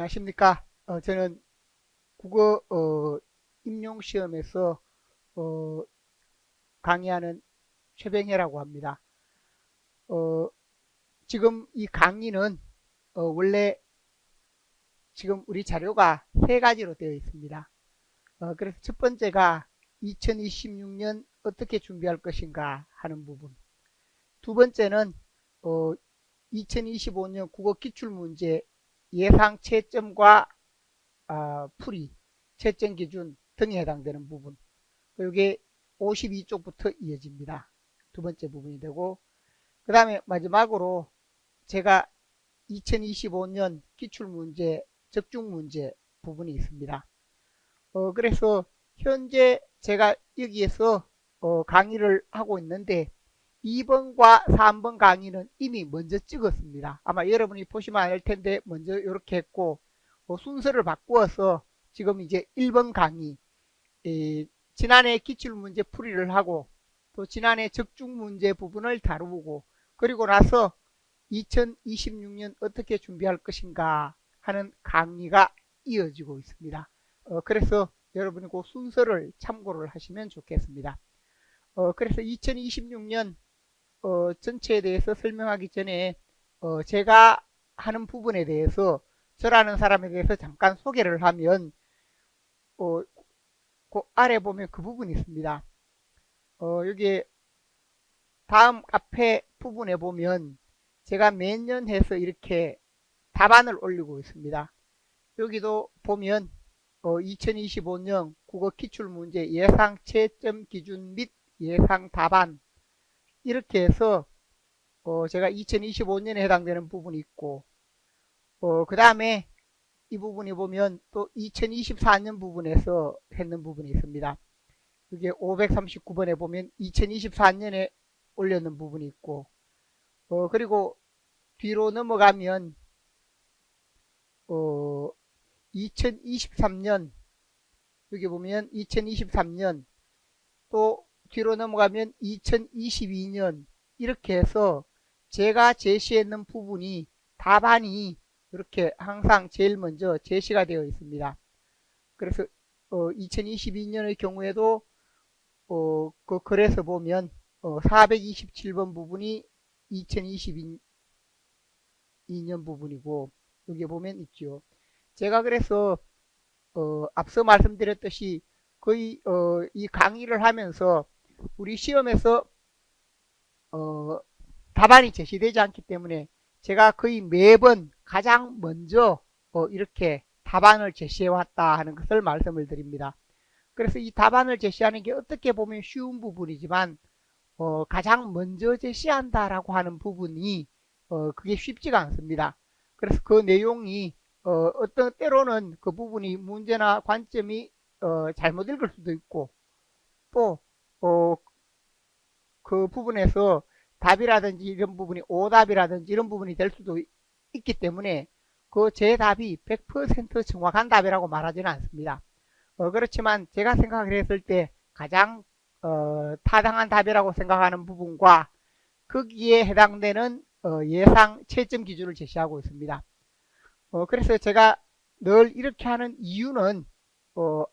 안녕하십니까. 저는 국어 임용시험에서 강의하는 최병혜라고 합니다. 어, 지금 이 강의는 원래 지금 우리 자료가 세 가지로 되어 있습니다. 그래서 첫 번째가 2026년 어떻게 준비할 것인가 하는 부분. 두 번째는 2025년 국어 기출문제 예상 채점과 풀이, 채점 기준 등에 해당되는 부분. 이게 52쪽부터 이어집니다. 두 번째 부분이 되고, 그 다음에 마지막으로 제가 2025년 기출문제, 적중문제 부분이 있습니다. 그래서 현재 제가 여기에서 강의를 하고 있는데 2번과 3번 강의는 이미 먼저 찍었습니다. 아마 여러분이 보시면 알 텐데 먼저 이렇게 했고 순서를 바꾸어서 지금 이제 1번 강의, 지난해 기출문제 풀이를 하고 또 지난해 적중문제 부분을 다루고 그리고 나서 2026년 어떻게 준비할 것인가 하는 강의가 이어지고 있습니다. 그래서 여러분이 그 순서를 참고를 하시면 좋겠습니다. 그래서 2026년 전체에 대해서 설명하기 전에 제가 하는 부분에 대해서 저라는 사람에 대해서 잠깐 소개를 하면 그 아래 보면 그 부분이 있습니다. 여기 다음 앞에 부분에 보면 제가 매년 해서 이렇게 답안을 올리고 있습니다. 여기도 보면 2025년 국어 기출문제 예상 채점 기준 및 예상 답안 이렇게 해서 제가 2025년에 해당되는 부분이 있고 그 다음에 이 부분이 보면 또 2024년 부분에서 했는 부분이 있습니다. 이게 539번에 보면 2024년에 올렸는 부분이 있고 그리고 뒤로 넘어가면 2023년 여기 보면 2023년 또 뒤로 넘어가면 2022년 이렇게 해서 제가 제시했는 부분이 답안이 이렇게 항상 제일 먼저 제시가 되어 있습니다. 그래서 2022년의 경우에도 그 글에서 보면 427번 부분이 2022년 부분이고 여기 보면 있죠. 제가 그래서 앞서 말씀드렸듯이 거의 이 강의를 하면서 우리 시험에서 답안이 제시되지 않기 때문에 제가 거의 매번 가장 먼저 이렇게 답안을 제시해 왔다 하는 것을 말씀을 드립니다. 그래서 이 답안을 제시하는 게 어떻게 보면 쉬운 부분이지만 가장 먼저 제시한다라고 하는 부분이 그게 쉽지가 않습니다. 그래서 그 내용이 어떤 때로는 그 부분이 문제나 관점이 잘못 읽을 수도 있고 또 그 부분에서 답이라든지 이런 부분이 오답이라든지 이런 부분이 될 수도 있기 때문에 그 제 답이 100% 정확한 답이라고 말하지는 않습니다. 그렇지만 제가 생각을 했을 때 가장 타당한 답이라고 생각하는 부분과 거기에 해당되는 예상 채점 기준을 제시하고 있습니다. 그래서 제가 늘 이렇게 하는 이유는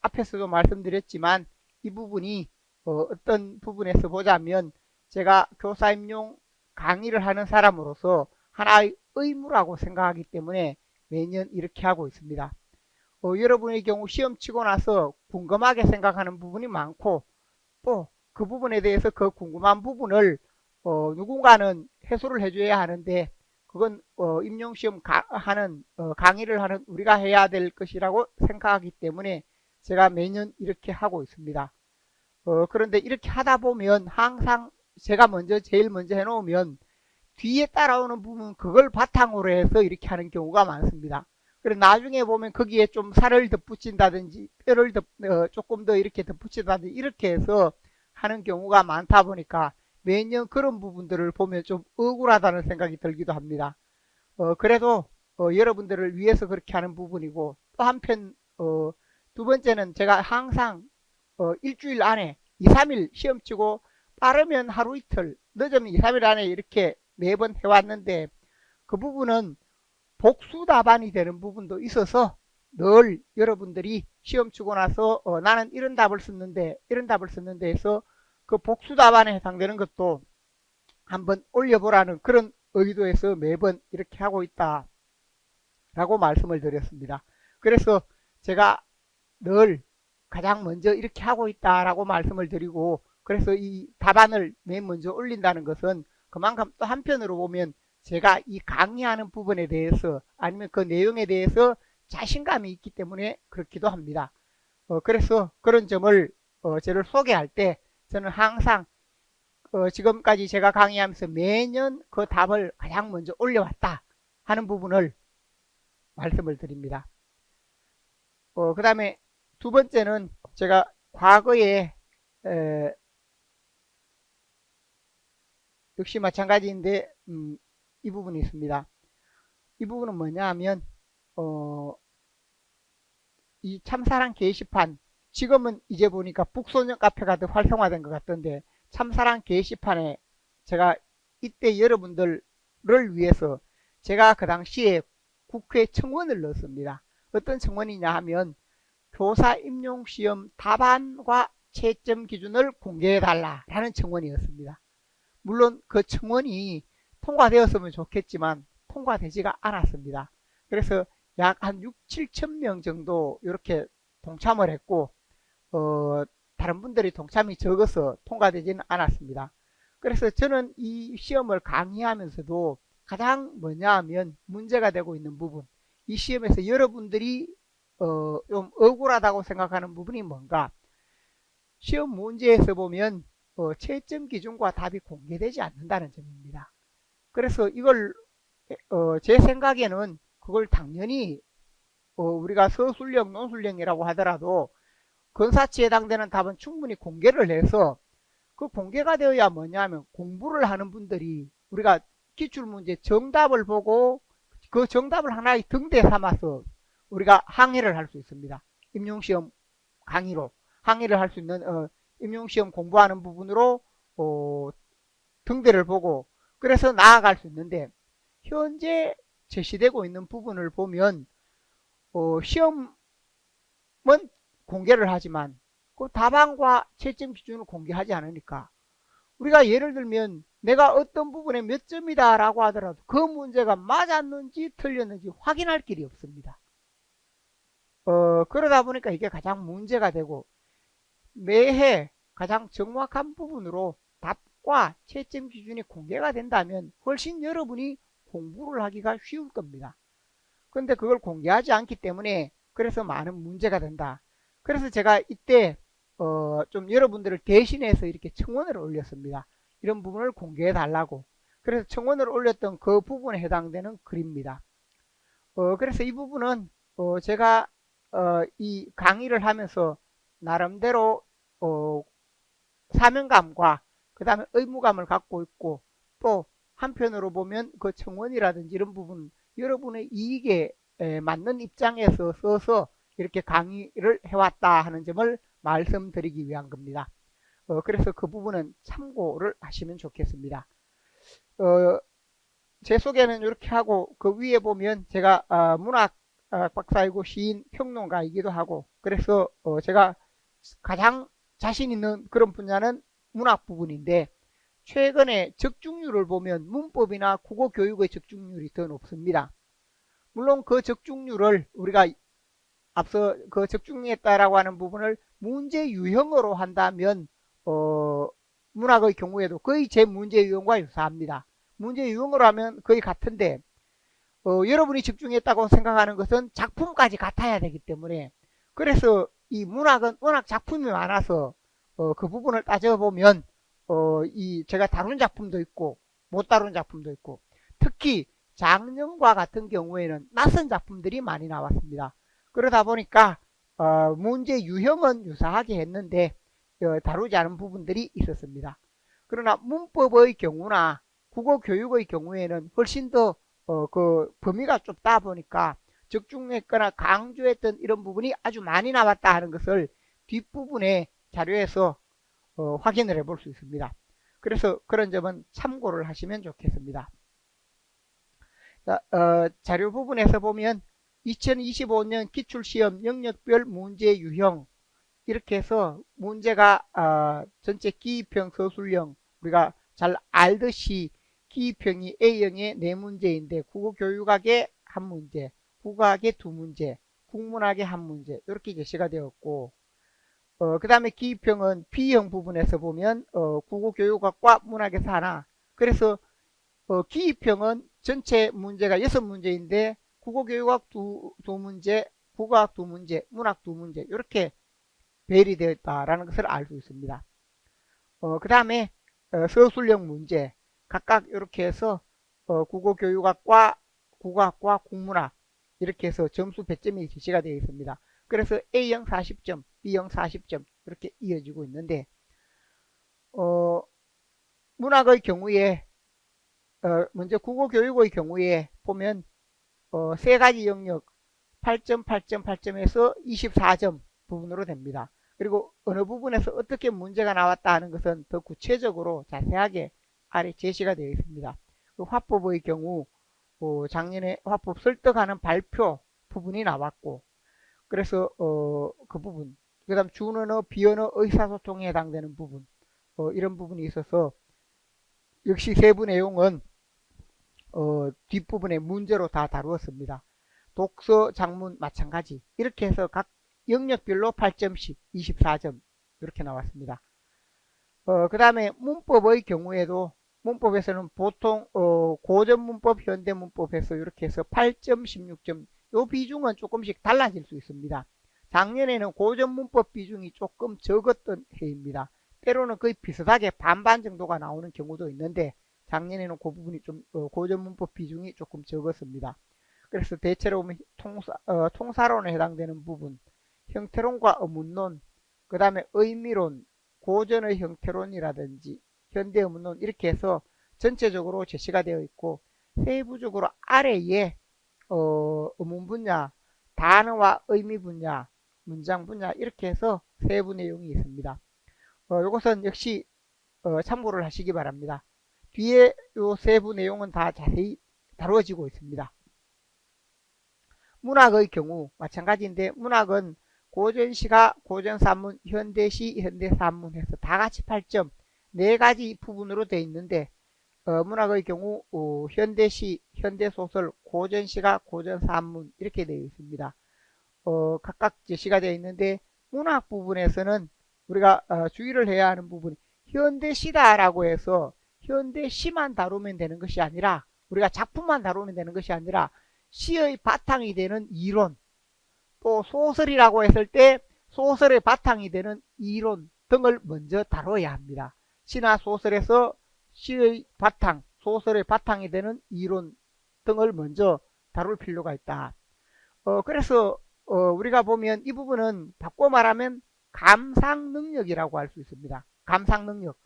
앞에서도 말씀드렸지만 이 부분이 어떤 부분에서 보자면 제가 교사 임용 강의를 하는 사람으로서 하나의 의무라고 생각하기 때문에 매년 이렇게 하고 있습니다. 여러분의 경우 시험 치고 나서 궁금하게 생각하는 부분이 많고 또 그 부분에 대해서 그 궁금한 부분을 누군가는 해소를 해줘야 하는데 그건 임용시험 강의를 하는 우리가 해야 될 것이라고 생각하기 때문에 제가 매년 이렇게 하고 있습니다. 그런데 이렇게 하다 보면 항상 제가 제일 먼저 해놓으면 뒤에 따라오는 부분 그걸 바탕으로 해서 이렇게 하는 경우가 많습니다. 그래서 나중에 보면 거기에 좀 살을 덧붙인다든지 뼈를 조금 더 이렇게 덧붙인다든지 이렇게 해서 하는 경우가 많다 보니까 매년 그런 부분들을 보면 좀 억울하다는 생각이 들기도 합니다. 그래도 여러분들을 위해서 그렇게 하는 부분이고 또 한편 두 번째는 제가 항상 일주일 안에 2, 3일 시험 치고 빠르면 하루 이틀 늦으면 2, 3일 안에 이렇게 매번 해왔는데 그 부분은 복수 답안이 되는 부분도 있어서 늘 여러분들이 시험 치고 나서 나는 이런 답을 썼는데 해서 그 복수 답안에 해당되는 것도 한번 올려보라는 그런 의도에서 매번 이렇게 하고 있다 라고 말씀을 드렸습니다. 그래서 제가 늘 가장 먼저 이렇게 하고 있다라고 말씀을 드리고, 그래서 이 답안을 맨 먼저 올린다는 것은 그만큼 또 한편으로 보면 제가 이 강의하는 부분에 대해서 아니면 그 내용에 대해서 자신감이 있기 때문에 그렇기도 합니다. 그래서 그런 점을 저를 소개할 때 저는 항상 지금까지 제가 강의하면서 매년 그 답을 가장 먼저 올려왔다 하는 부분을 말씀을 드립니다. 그 다음에 두 번째는 제가 과거에 역시 마찬가지인데 이 부분이 있습니다. 이 부분은 뭐냐 하면 이 참사랑 게시판, 지금은 이제 보니까 북소년 카페가 더 활성화된 것 같던데, 참사랑 게시판에 제가 이때 여러분들을 위해서 제가 그 당시에 국회 청원을 넣었습니다. 어떤 청원이냐 하면 교사 임용시험 답안과 채점 기준을 공개해달라 라는 청원이었습니다. 물론 그 청원이 통과되었으면 좋겠지만 통과되지가 않았습니다. 그래서 약 한 6, 7천 명 정도 이렇게 동참을 했고 다른 분들이 동참이 적어서 통과되지는 않았습니다. 그래서 저는 이 시험을 강의하면서도 가장 뭐냐 하면 문제가 되고 있는 부분, 이 시험에서 여러분들이 좀 억울하다고 생각하는 부분이 뭔가, 시험 문제에서 보면 채점 기준과 답이 공개되지 않는다는 점입니다. 그래서 이걸 제 생각에는 그걸 당연히 우리가 서술형, 논술형이라고 하더라도 근사치에 해당되는 답은 충분히 공개를 해서, 그 공개가 되어야 뭐냐면 공부를 하는 분들이 우리가 기출문제 정답을 보고 그 정답을 하나의 등대 삼아서 우리가 항의를 할 수 있습니다. 임용시험 강의로 항의를 할 수 있는 임용시험 공부하는 부분으로 등대를 보고 그래서 나아갈 수 있는데, 현재 제시되고 있는 부분을 보면 시험은 공개를 하지만 그 답안과 채점 기준을 공개하지 않으니까, 우리가 예를 들면 내가 어떤 부분에 몇 점이다 라고 하더라도 그 문제가 맞았는지 틀렸는지 확인할 길이 없습니다. 그러다 보니까 이게 가장 문제가 되고, 매해 가장 정확한 부분으로 답과 채점 기준이 공개가 된다면 훨씬 여러분이 공부를 하기가 쉬울 겁니다. 그런데 그걸 공개하지 않기 때문에 그래서 많은 문제가 된다. 그래서 제가 이때 좀 여러분들을 대신해서 이렇게 청원을 올렸습니다. 이런 부분을 공개해 달라고. 그래서 청원을 올렸던 그 부분에 해당되는 글입니다. 그래서 이 부분은 제가 이 강의를 하면서 나름대로 사명감과 그 다음에 의무감을 갖고 있고, 또 한편으로 보면 그 청원이라든지 이런 부분 여러분의 이익에 맞는 입장에서 써서 이렇게 강의를 해왔다 하는 점을 말씀드리기 위한 겁니다. 그래서 그 부분은 참고를 하시면 좋겠습니다. 제 소개는 이렇게 하고, 그 위에 보면 제가 문학 박사이고 시인 평론가이기도 하고, 그래서 제가 가장 자신 있는 그런 분야는 문학 부분인데, 최근에 적중률을 보면 문법이나 국어 교육의 적중률이 더 높습니다. 물론 그 적중률을 우리가 앞서 그 적중했다라고 하는 부분을 문제 유형으로 한다면 문학의 경우에도 거의 제 문제 유형과 유사합니다. 문제 유형으로 하면 거의 같은데 여러분이 적중했다고 생각하는 것은 작품까지 같아야 되기 때문에, 그래서 이 문학은 워낙 작품이 많아서 그 부분을 따져보면 이 제가 다룬 작품도 있고 못 다룬 작품도 있고, 특히 작년과 같은 경우에는 낯선 작품들이 많이 나왔습니다. 그러다 보니까 문제 유형은 유사하게 했는데 다루지 않은 부분들이 있었습니다. 그러나 문법의 경우나 국어 교육의 경우에는 훨씬 더 그 범위가 좁다 보니까 적중했거나 강조했던 이런 부분이 아주 많이 나왔다 하는 것을 뒷부분에 자료에서 확인을 해볼 수 있습니다. 그래서 그런 점은 참고를 하시면 좋겠습니다. 자, 자료 부분에서 보면 2025년 기출시험 영역별 문제 유형 이렇게 해서 문제가 전체 기입형 서술형 우리가 잘 알듯이 기입형이 A형의 4문제인데 국어교육학의 1문제, 국어학의 2문제, 국문학의 1문제 이렇게 제시가 되었고 그 다음에 기입형은 B형 부분에서 보면 국어교육학과 문학에서 하나 그래서 기입형은 전체 문제가 6문제인데 국어교육학 두 문제, 국어학 2문제, 문학 2문제 이렇게 배열이 되어 있다라는 것을 알 수 있습니다. 그 다음에 서술형 문제 각각 이렇게 해서 국어교육학과 국어학과 국문학 이렇게 해서 점수 배점이 제시가 되어 있습니다. 그래서 A형 40점, B형 40점 이렇게 이어지고 있는데 문학의 경우에 먼저 국어교육의 경우에 보면 세 가지 영역 8점, 8점, 8점에서 24점 부분으로 됩니다. 그리고 어느 부분에서 어떻게 문제가 나왔다 하는 것은 더 구체적으로 자세하게 아래 제시가 되어 있습니다. 그 화법의 경우 작년에 화법 설득하는 발표 부분이 나왔고 그래서 그 부분 그 다음 준언어, 비언어, 의사소통에 해당되는 부분 이런 부분이 있어서 역시 세부 내용은 뒷부분에 문제로 다 다루었습니다. 독서, 장문 마찬가지 이렇게 해서 각 영역별로 8점씩 24점 이렇게 나왔습니다. 그 다음에 문법의 경우에도 문법에서는 보통 고전문법, 현대문법에서 이렇게 해서 8점, 16점 이 비중은 조금씩 달라질 수 있습니다. 작년에는 고전문법 비중이 조금 적었던 해입니다. 때로는 거의 비슷하게 반반 정도가 나오는 경우도 있는데 작년에는 그 부분이 좀 고전문법 비중이 조금 적었습니다. 그래서 대체로 보면 통사론에 해당되는 부분 형태론과 어문론 그 다음에 의미론 고전의 형태론이라든지 현대 어문론 이렇게 해서 전체적으로 제시가 되어 있고 세부적으로 아래에 어문 분야 단어와 의미 분야 문장 분야 이렇게 해서 세부 내용이 있습니다. 이것은 역시 참고를 하시기 바랍니다. 뒤에 요 세부 내용은 다 자세히 다루어지고 있습니다. 문학의 경우 마찬가지인데 문학은 고전시가 고전산문, 현대시, 현대산문 해서 다 같이 8점 4가지 부분으로 되어 있는데 문학의 경우 현대시, 현대소설, 고전시가 고전산문 이렇게 되어 있습니다. 각각 제시가 되어 있는데 문학 부분에서는 우리가 주의를 해야 하는 부분이 현대시다라고 해서 현대시만 다루면 되는 것이 아니라 우리가 작품만 다루면 되는 것이 아니라 시의 바탕이 되는 이론 또 소설이라고 했을 때 소설의 바탕이 되는 이론 등을 먼저 다뤄야 합니다. 시나 소설에서 시의 바탕, 소설의 바탕이 되는 이론 등을 먼저 다룰 필요가 있다. 그래서 우리가 보면 이 부분은 바꿔 말하면 감상 능력이라고 할 수 있습니다. 감상 능력.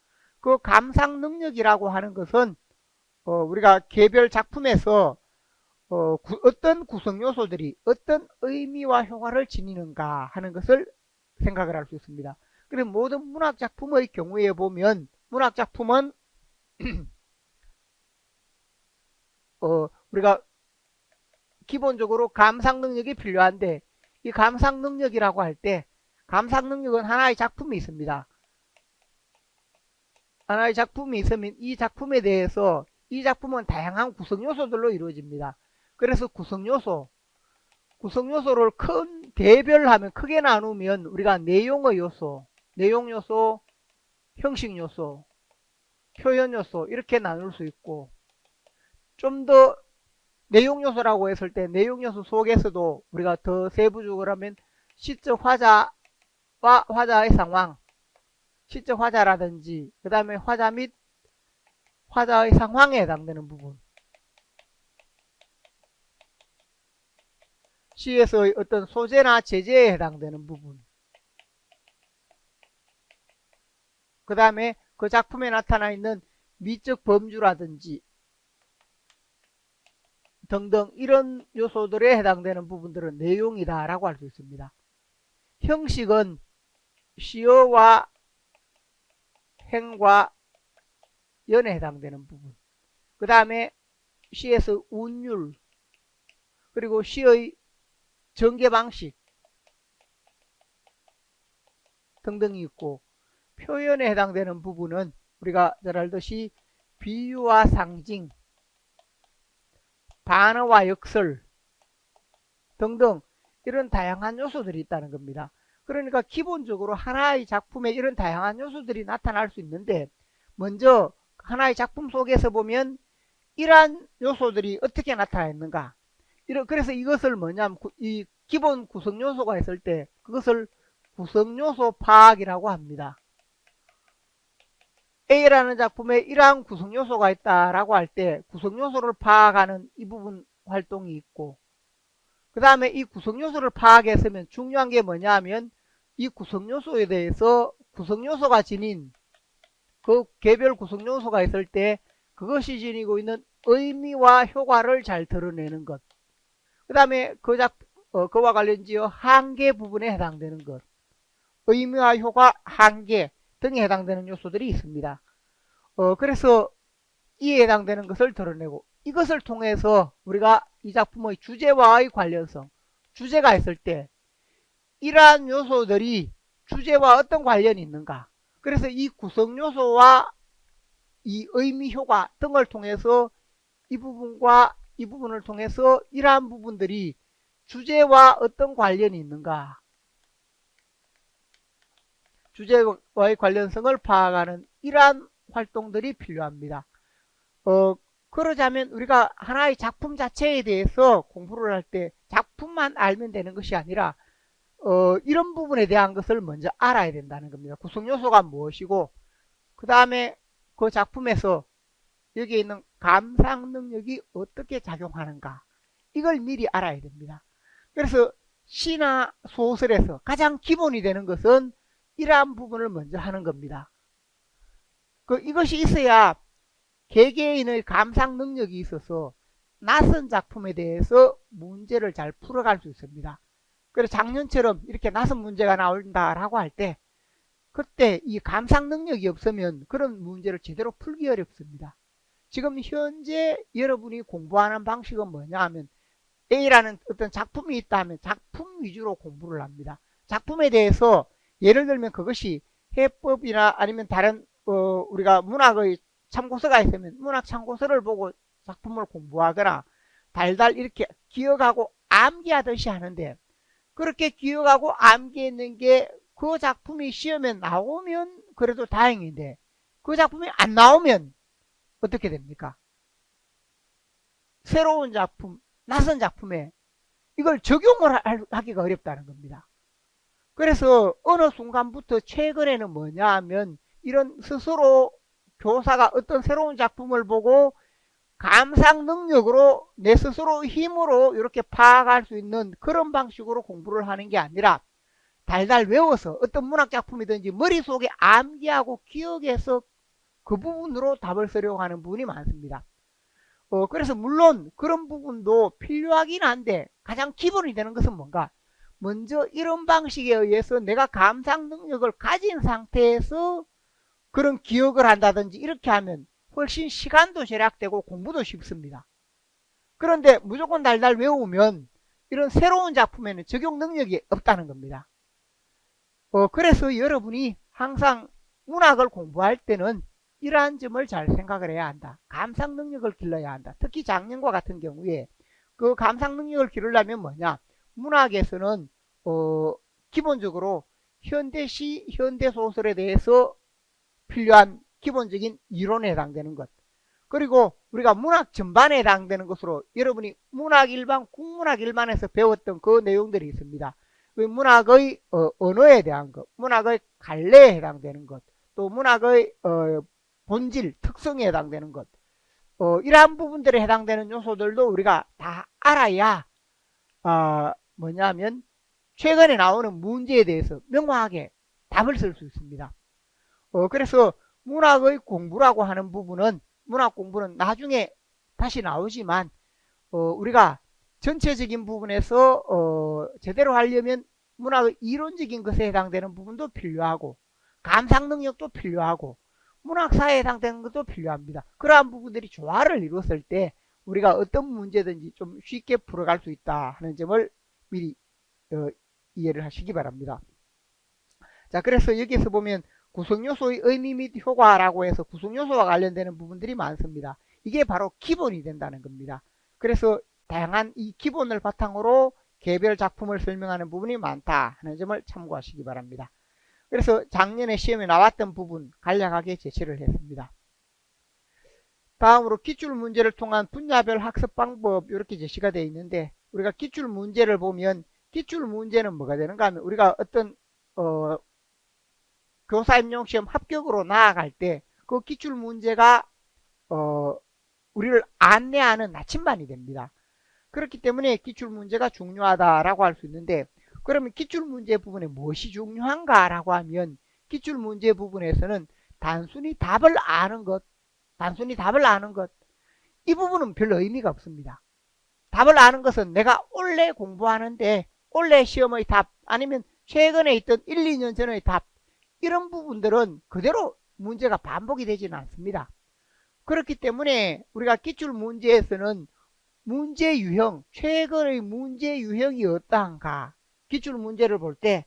그 감상 능력이라고 하는 것은 우리가 개별 작품에서 어떤 구성 요소들이 어떤 의미와 효과를 지니는가 하는 것을 생각을 할 수 있습니다. 그래서 모든 문학 작품의 경우에 보면 문학 작품은 우리가 기본적으로 감상 능력이 필요한데 이 감상 능력이라고 할 때 감상 능력은 하나의 작품이 있습니다. 하나의 작품이 있으면 이 작품에 대해서 이 작품은 다양한 구성 요소들로 이루어집니다. 그래서 구성 요소를 큰 개별하면 크게 나누면 우리가 내용의 요소, 내용 요소, 형식 요소, 표현 요소 이렇게 나눌 수 있고 좀 더 내용 요소라고 했을 때 내용 요소 속에서도 우리가 더 세부적으로 하면 시적 화자와 화자의 상황, 시적 화자라든지 그 다음에 화자 및 화자의 상황에 해당되는 부분 시에서의 어떤 소재나 제재에 해당되는 부분 그 다음에 그 작품에 나타나 있는 미적 범주라든지 등등 이런 요소들에 해당되는 부분들은 내용이다 라고 할 수 있습니다. 형식은 시어와 행과 연에 해당되는 부분 그 다음에 시에서 운율, 그리고 시의 전개 방식 등등이 있고, 표현에 해당되는 부분은 우리가 잘 알듯이 비유와 상징, 반어와 역설 등등 이런 다양한 요소들이 있다는 겁니다. 그러니까 기본적으로 하나의 작품에 이런 다양한 요소들이 나타날 수 있는데, 먼저 하나의 작품 속에서 보면 이러한 요소들이 어떻게 나타나 있는가, 그래서 이것을 뭐냐면 이 기본 구성 요소가 있을 때 그것을 구성 요소 파악이라고 합니다. A라는 작품에 이러한 구성 요소가 있다라고 할 때 구성 요소를 파악하는 이 부분 활동이 있고, 그 다음에 이 구성 요소를 파악했으면 중요한 게 뭐냐 하면 이 구성 요소에 대해서 구성 요소가 지닌 그 개별 구성 요소가 있을 때 그것이 지니고 있는 의미와 효과를 잘 드러내는 것, 그 다음에 그와 관련지어 한계 부분에 해당되는 것, 의미와 효과, 한계 등에 해당되는 요소들이 있습니다. 그래서 이에 해당되는 것을 드러내고, 이것을 통해서 우리가 이 작품의 주제와의 관련성, 주제가 있을 때 이러한 요소들이 주제와 어떤 관련이 있는가, 그래서 이 구성 요소와 이 의미, 효과 등을 통해서 이 부분과 이 부분을 통해서 이러한 부분들이 주제와 어떤 관련이 있는가, 주제와의 관련성을 파악하는 이러한 활동들이 필요합니다. 그러자면 우리가 하나의 작품 자체에 대해서 공부를 할 때 작품만 알면 되는 것이 아니라 이런 부분에 대한 것을 먼저 알아야 된다는 겁니다. 구성 요소가 무엇이고, 그 다음에 그 작품에서 여기에 있는 감상 능력이 어떻게 작용하는가, 이걸 미리 알아야 됩니다. 그래서 시나 소설에서 가장 기본이 되는 것은 이러한 부분을 먼저 하는 겁니다. 이것이 있어야 개개인의 감상 능력이 있어서 낯선 작품에 대해서 문제를 잘 풀어갈 수 있습니다. 그래서 작년처럼 이렇게 낯선 문제가 나온다라고 할 때 그때 이 감상 능력이 없으면 그런 문제를 제대로 풀기 어렵습니다. 지금 현재 여러분이 공부하는 방식은 뭐냐 하면 A라는 어떤 작품이 있다 하면 작품 위주로 공부를 합니다. 작품에 대해서 예를 들면 그것이 해법이나 아니면 다른 우리가 문학의 참고서가 있으면 문학 참고서를 보고 작품을 공부하거나 달달 이렇게 기억하고 암기하듯이 하는데, 그렇게 기억하고 암기했는 게 그 작품이 시험에 나오면 그래도 다행인데 그 작품이 안 나오면 어떻게 됩니까? 새로운 작품, 낯선 작품에 이걸 적용을 하기가 어렵다는 겁니다. 그래서 어느 순간부터 최근에는 뭐냐 하면 이런 스스로 교사가 어떤 새로운 작품을 보고 감상 능력으로 내 스스로 힘으로 이렇게 파악할 수 있는 그런 방식으로 공부를 하는 게 아니라 달달 외워서 어떤 문학 작품이든지 머릿속에 암기하고 기억해서 그 부분으로 답을 쓰려고 하는 부분이 많습니다. 그래서 물론 그런 부분도 필요하긴 한데 가장 기본이 되는 것은 뭔가, 먼저 이런 방식에 의해서 내가 감상 능력을 가진 상태에서 그런 기억을 한다든지 이렇게 하면 훨씬 시간도 절약되고 공부도 쉽습니다. 그런데 무조건 달달 외우면 이런 새로운 작품에는 적용 능력이 없다는 겁니다. 그래서 여러분이 항상 문학을 공부할 때는 이러한 점을 잘 생각을 해야 한다. 감상 능력을 길러야 한다. 특히 작년과 같은 경우에 그 감상 능력을 기르려면 뭐냐, 문학에서는 기본적으로 현대시, 현대소설에 대해서 필요한 기본적인 이론에 해당되는 것, 그리고 우리가 문학 전반에 해당되는 것으로 여러분이 문학 일반, 국문학 일반에서 배웠던 그 내용들이 있습니다. 문학의 언어에 대한 것, 문학의 갈래에 해당되는 것, 또 문학의 본질, 특성에 해당되는 것, 이러한 부분들에 해당되는 요소들도 우리가 다 알아야 뭐냐면 최근에 나오는 문제에 대해서 명확하게 답을 쓸 수 있습니다. 그래서 문학의 공부라고 하는 부분은, 문학 공부는 나중에 다시 나오지만 우리가 전체적인 부분에서 제대로 하려면 문학의 이론적인 것에 해당되는 부분도 필요하고 감상 능력도 필요하고 문학사에 해당되는 것도 필요합니다. 그러한 부분들이 조화를 이루었을 때 우리가 어떤 문제든지 좀 쉽게 풀어갈 수 있다 하는 점을 미리 이해를 하시기 바랍니다. 자, 그래서 여기서 보면 구성요소의 의미 및 효과라고 해서 구성요소와 관련되는 부분들이 많습니다. 이게 바로 기본이 된다는 겁니다. 그래서 다양한 이 기본을 바탕으로 개별 작품을 설명하는 부분이 많다 하는 점을 참고하시기 바랍니다. 그래서 작년에 시험에 나왔던 부분 간략하게 제시를 했습니다. 다음으로 기출문제를 통한 분야별 학습 방법 이렇게 제시가 되어 있는데, 우리가 기출문제를 보면 기출문제는 뭐가 되는가 하면 우리가 어떤 교사 임용시험 합격으로 나아갈 때 그 기출문제가 우리를 안내하는 나침반이 됩니다. 그렇기 때문에 기출문제가 중요하다라고 할 수 있는데, 그러면 기출문제 부분에 무엇이 중요한가 라고 하면 기출문제 부분에서는 단순히 답을 아는 것, 이 부분은 별로 의미가 없습니다. 답을 아는 것은 내가 원래 공부하는데 원래 시험의 답, 아니면 최근에 있던 1, 2년 전의 답, 이런 부분들은 그대로 문제가 반복이 되지는 않습니다. 그렇기 때문에 우리가 기출문제에서는 문제 유형, 최근의 문제 유형이 어떠한가, 기출문제를 볼 때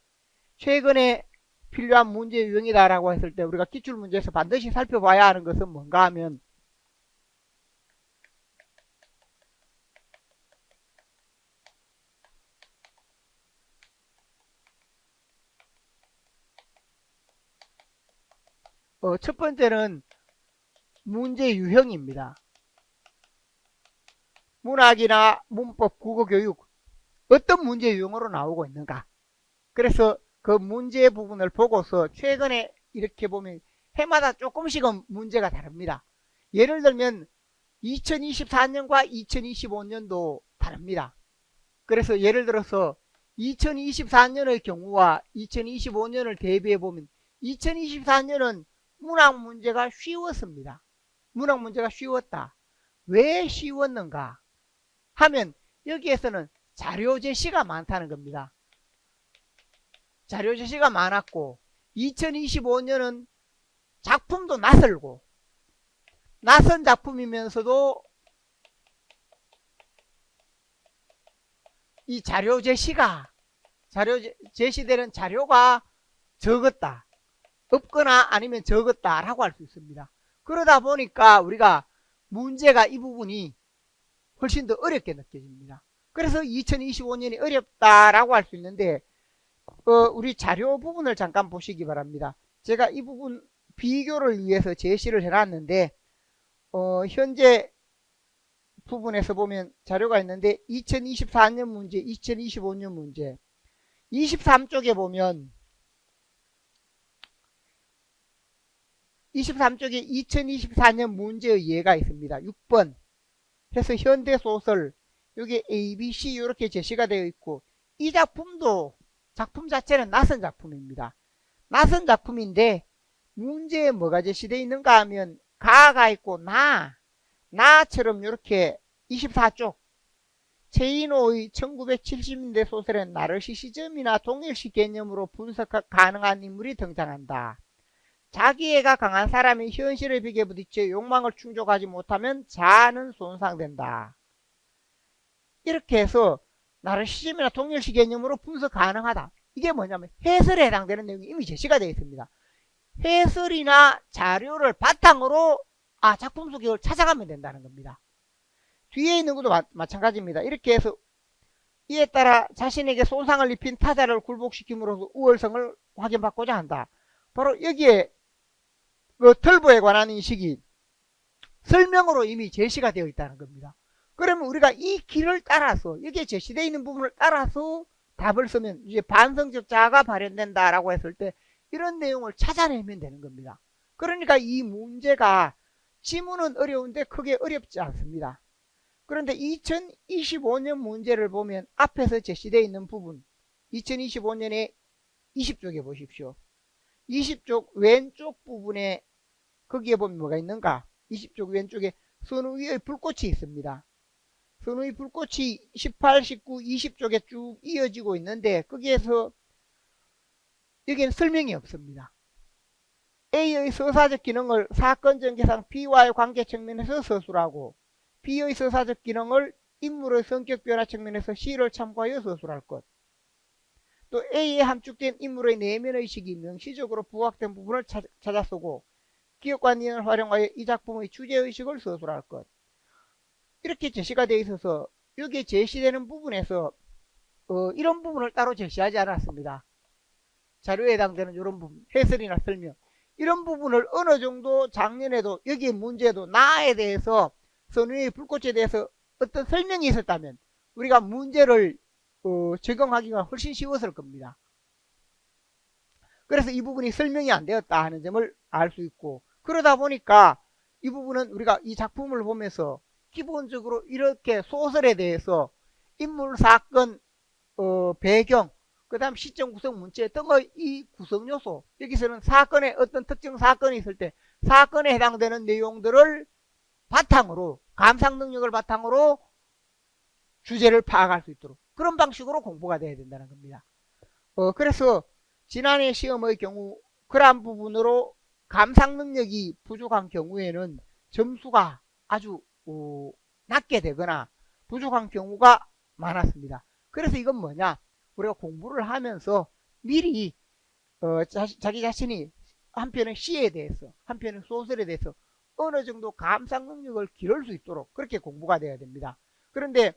최근에 필요한 문제 유형이다라고 했을 때 우리가 기출문제에서 반드시 살펴봐야 하는 것은 뭔가 하면 첫 번째는 문제 유형입니다. 문학이나 문법, 국어교육 어떤 문제 유형으로 나오고 있는가. 그래서 그 문제 부분을 보고서 최근에 이렇게 보면 해마다 조금씩은 문제가 다릅니다. 예를 들면 2024년과 2025년도 다릅니다. 그래서 예를 들어서 2024년의 경우와 2025년을 대비해 보면 2024년은 문학 문제가 쉬웠습니다. 문학 문제가 쉬웠다. 왜 쉬웠는가 하면 여기에서는 자료 제시가 많다는 겁니다. 자료 제시가 많았고 2025년은 작품도 낯설고 낯선 작품이면서도 이 자료 제시되는 자료가 적었다, 없거나 아니면 적었다 라고 할 수 있습니다. 그러다 보니까 우리가 문제가 이 부분이 훨씬 더 어렵게 느껴집니다. 그래서 2025년이 어렵다라고 할 수 있는데 우리 자료 부분을 잠깐 보시기 바랍니다. 제가 이 부분 비교를 위해서 제시를 해놨는데 현재 부분에서 보면 자료가 있는데 2024년 문제, 2025년 문제 23쪽에 보면 23쪽에 2024년 문제의 예가 있습니다. 6번 해서 현대소설 여기 ABC 이렇게 제시가 되어 있고, 이 작품도 작품 자체는 낯선 작품입니다. 낯선 작품인데 문제에 뭐가 제시되어 있는가 하면 가가 있고 나처럼 이렇게 24쪽 체이노의 1970년대 소설엔 나르시시즘이나 동일시 개념으로 분석 가능한 인물이 등장한다. 자기애가 강한 사람이 현실의 벽에 부딪혀 욕망을 충족하지 못하면 자아는 손상된다. 이렇게 해서 나르시즘이나 동일시 개념으로 분석 가능하다. 이게 뭐냐면 해설에 해당되는 내용이 이미 제시가 되어 있습니다. 해설이나 자료를 바탕으로 작품 속을 찾아가면 된다는 겁니다. 뒤에 있는 것도 마찬가지입니다. 이렇게 해서 이에 따라 자신에게 손상을 입힌 타자를 굴복시킴으로써 우월성을 확인받고자 한다. 바로 여기에 그 털보에 관한 인식이 설명으로 이미 제시가 되어 있다는 겁니다. 그러면 우리가 이 길을 따라서 여기에 제시되어 있는 부분을 따라서 답을 쓰면 이제 반성적 자아가 발현된다라고 했을 때 이런 내용을 찾아내면 되는 겁니다. 그러니까 이 문제가 지문은 어려운데 크게 어렵지 않습니다. 그런데 2025년 문제를 보면 앞에서 제시되어 있는 부분 2025년에 20쪽에 보십시오. 20쪽 왼쪽 부분에 거기에 보면 뭐가 있는가? 20쪽 왼쪽에 선우위의 불꽃이 있습니다. 선우위 불꽃이 18, 19, 20쪽에 쭉 이어지고 있는데 거기에서 여기는 설명이 없습니다. A의 서사적 기능을 사건 전개상 B와의 관계 측면에서 서술하고 B의 서사적 기능을 인물의 성격 변화 측면에서 C를 참고하여 서술할 것. 또 A에 함축된 인물의 내면의식이 명시적으로 부각된 부분을 찾아 쓰고 기억관념을 활용하여 이 작품의 주제의식을 서술할 것. 이렇게 제시가 되어 있어서 여기에 제시되는 부분에서 이런 부분을 따로 제시하지 않았습니다. 자료에 해당되는 이런 부분, 해설이나 설명, 이런 부분을 어느 정도 작년에도 여기에 문제도 나에 대해서 선우의 불꽃에 대해서 어떤 설명이 있었다면 우리가 문제를 적용하기가 훨씬 쉬웠을 겁니다. 그래서 이 부분이 설명이 안 되었다 하는 점을 알 수 있고, 그러다 보니까 이 부분은 우리가 이 작품을 보면서 기본적으로 이렇게 소설에 대해서 인물, 사건, 배경, 그 다음 시점 구성 문체 등의 이 구성 요소, 여기서는 사건의 어떤 특정 사건이 있을 때 사건에 해당되는 내용들을 바탕으로, 감상 능력을 바탕으로 주제를 파악할 수 있도록 그런 방식으로 공부가 돼야 된다는 겁니다. 그래서 지난해 시험의 경우 그러한 부분으로 감상 능력이 부족한 경우에는 점수가 아주 낮게 되거나 부족한 경우가 많았습니다. 그래서 이건 뭐냐, 우리가 공부를 하면서 미리 자기 자신이 한편의 시에 대해서, 한편의 소설에 대해서 어느 정도 감상 능력을 기를 수 있도록 그렇게 공부가 돼야 됩니다. 그런데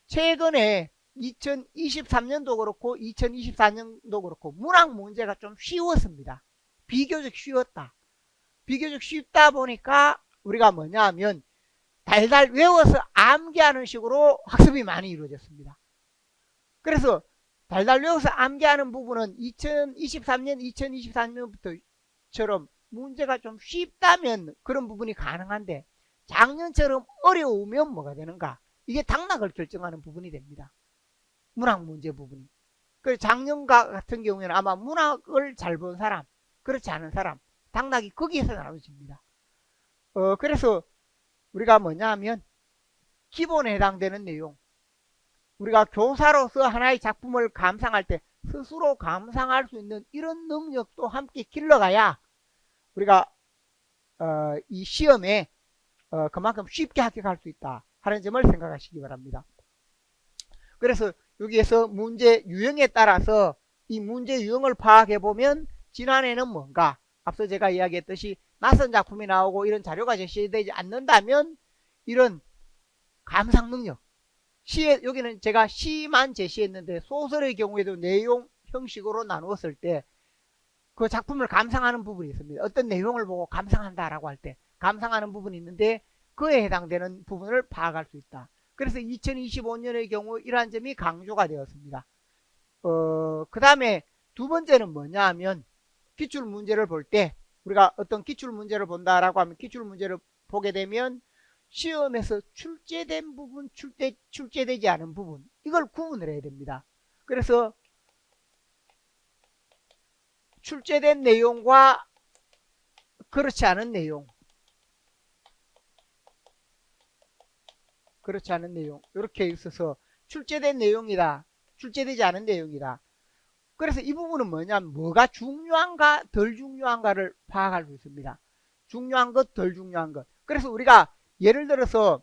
최근에 2023년도 그렇고 2024년도 그렇고 문학 문제가 좀 쉬웠습니다. 비교적 쉬웠다. 비교적 쉽다 보니까 우리가 뭐냐 하면 달달 외워서 암기하는 식으로 학습이 많이 이루어졌습니다. 그래서 달달 외워서 암기하는 부분은 2023년, 2024년부터처럼 문제가 좀 쉽다면 그런 부분이 가능한데 작년처럼 어려우면 뭐가 되는가? 이게 당락을 결정하는 부분이 됩니다. 문학 문제 부분이. 그래서 작년과 같은 경우에는 아마 문학을 잘 본 사람, 그렇지 않은 사람, 당락이 거기에서 나눠집니다. 그래서 우리가 뭐냐 하면 기본에 해당되는 내용, 우리가 교사로서 하나의 작품을 감상할 때 스스로 감상할 수 있는 이런 능력도 함께 길러가야 우리가 이 시험에 그만큼 쉽게 합격할 수 있다 하는 점을 생각하시기 바랍니다. 그래서 여기에서 문제 유형에 따라서 이 문제 유형을 파악해 보면 지난해는 뭔가, 앞서 제가 이야기했듯이 낯선 작품이 나오고 이런 자료가 제시되지 않는다면 이런 감상 능력, 시에, 여기는 제가 시만 제시했는데 소설의 경우에도 내용 형식으로 나누었을 때 그 작품을 감상하는 부분이 있습니다. 어떤 내용을 보고 감상한다라고 할 때 감상하는 부분이 있는데 그에 해당되는 부분을 파악할 수 있다. 그래서 2025년의 경우 이러한 점이 강조가 되었습니다. 그 다음에 두 번째는 뭐냐 하면 기출문제를 볼 때 우리가 어떤 기출문제를 본다라고 하면 기출문제를 보게 되면 시험에서 출제된 부분, 출제되지 않은 부분, 이걸 구분을 해야 됩니다. 그래서 출제된 내용과 그렇지 않은 내용, 그렇지 않은 내용, 이렇게 있어서 출제된 내용이다, 출제되지 않은 내용이다. 그래서 이 부분은 뭐냐면 뭐가 중요한가 덜 중요한가를 파악할 수 있습니다. 중요한 것, 덜 중요한 것. 그래서 우리가 예를 들어서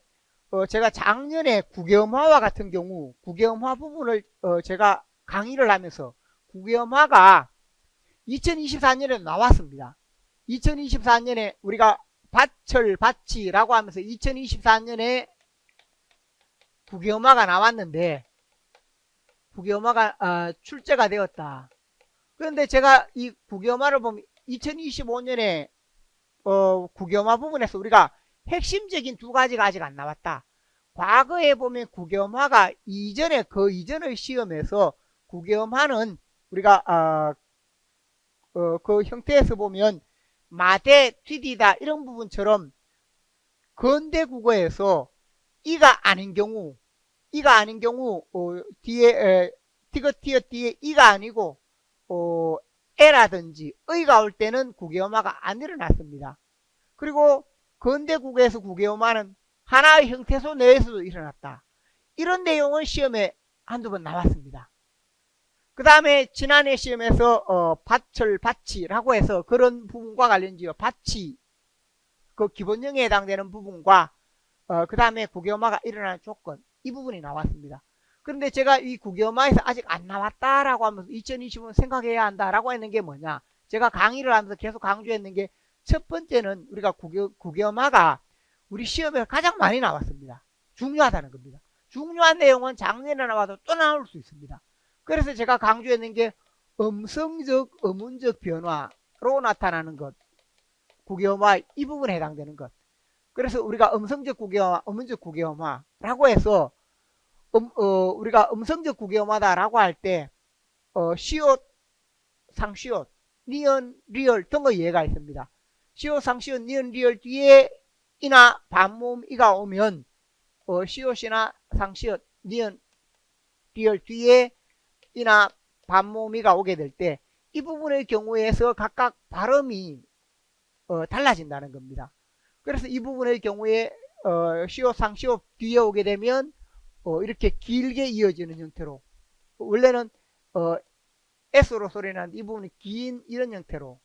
제가 작년에 국외음화와 같은 경우 국외음화 부분을 제가 강의를 하면서 국외음화가 2024년에 나왔습니다. 2024년에 우리가 밭이라고 하면서 2024년에 국외음화가 나왔는데 국외음화가 출제가 되었다. 그런데 제가 이 국외음화를 보면 2025년에 국외음화 부분에서 우리가 핵심적인 두 가지가 아직 안 나왔다. 과거에 보면 국외음화가 그 이전의 시험에서 국외음화는 우리가 그 형태에서 보면 마대, 뒤디다 이런 부분처럼 근대 국어에서 이가 아닌 경우 뒤에 티귿 뒤에 이가 아니고 에라든지 의가 올 때는 국외음화가 안 일어났습니다. 그리고 근대 국어에서 국외음화는 하나의 형태소 내에서도 일어났다. 이런 내용은 시험에 한두 번 나왔습니다. 그 다음에 지난해 시험에서 밭이라고 해서 그런 부분과 관련지어 밭이 그 기본형에 해당되는 부분과 그 다음에 국유화가 일어나는 조건, 이 부분이 나왔습니다. 그런데 제가 이 국유화에서 아직 안 나왔다라고 하면서 2025년 생각해야 한다라고 했는 게 뭐냐? 제가 강의를 하면서 계속 강조했는 게 첫 번째는 우리가 국유화가 우리 시험에서 가장 많이 나왔습니다. 중요하다는 겁니다. 중요한 내용은 작년에 나와도 또 나올 수 있습니다. 그래서 제가 강조했는 게 음성적, 어문적 변화로 나타나는 것, 국유화 이 부분에 해당되는 것. 그래서 우리가 음성적 국유화, 어문적 국유화라고 해서 우리가 음성적 국유화다라고 할 때 시옷, 상시옷, 니은, 리얼 등의 예가 있습니다. 시옷, 상시옷, 니은, 리얼 뒤에 이나 반모음 이가 오면 시옷이나 상시옷, 니은, 리얼 뒤에 이나 반모음 이가 오게 될 때 이 부분의 경우에서 각각 발음이 달라진다는 겁니다. 그래서 이 부분의 경우에 시옷, 상시옷 뒤에 오게 되면 이렇게 길게 이어지는 형태로, 원래는 S로 소리 나는데 이 부분이 긴 이런 형태로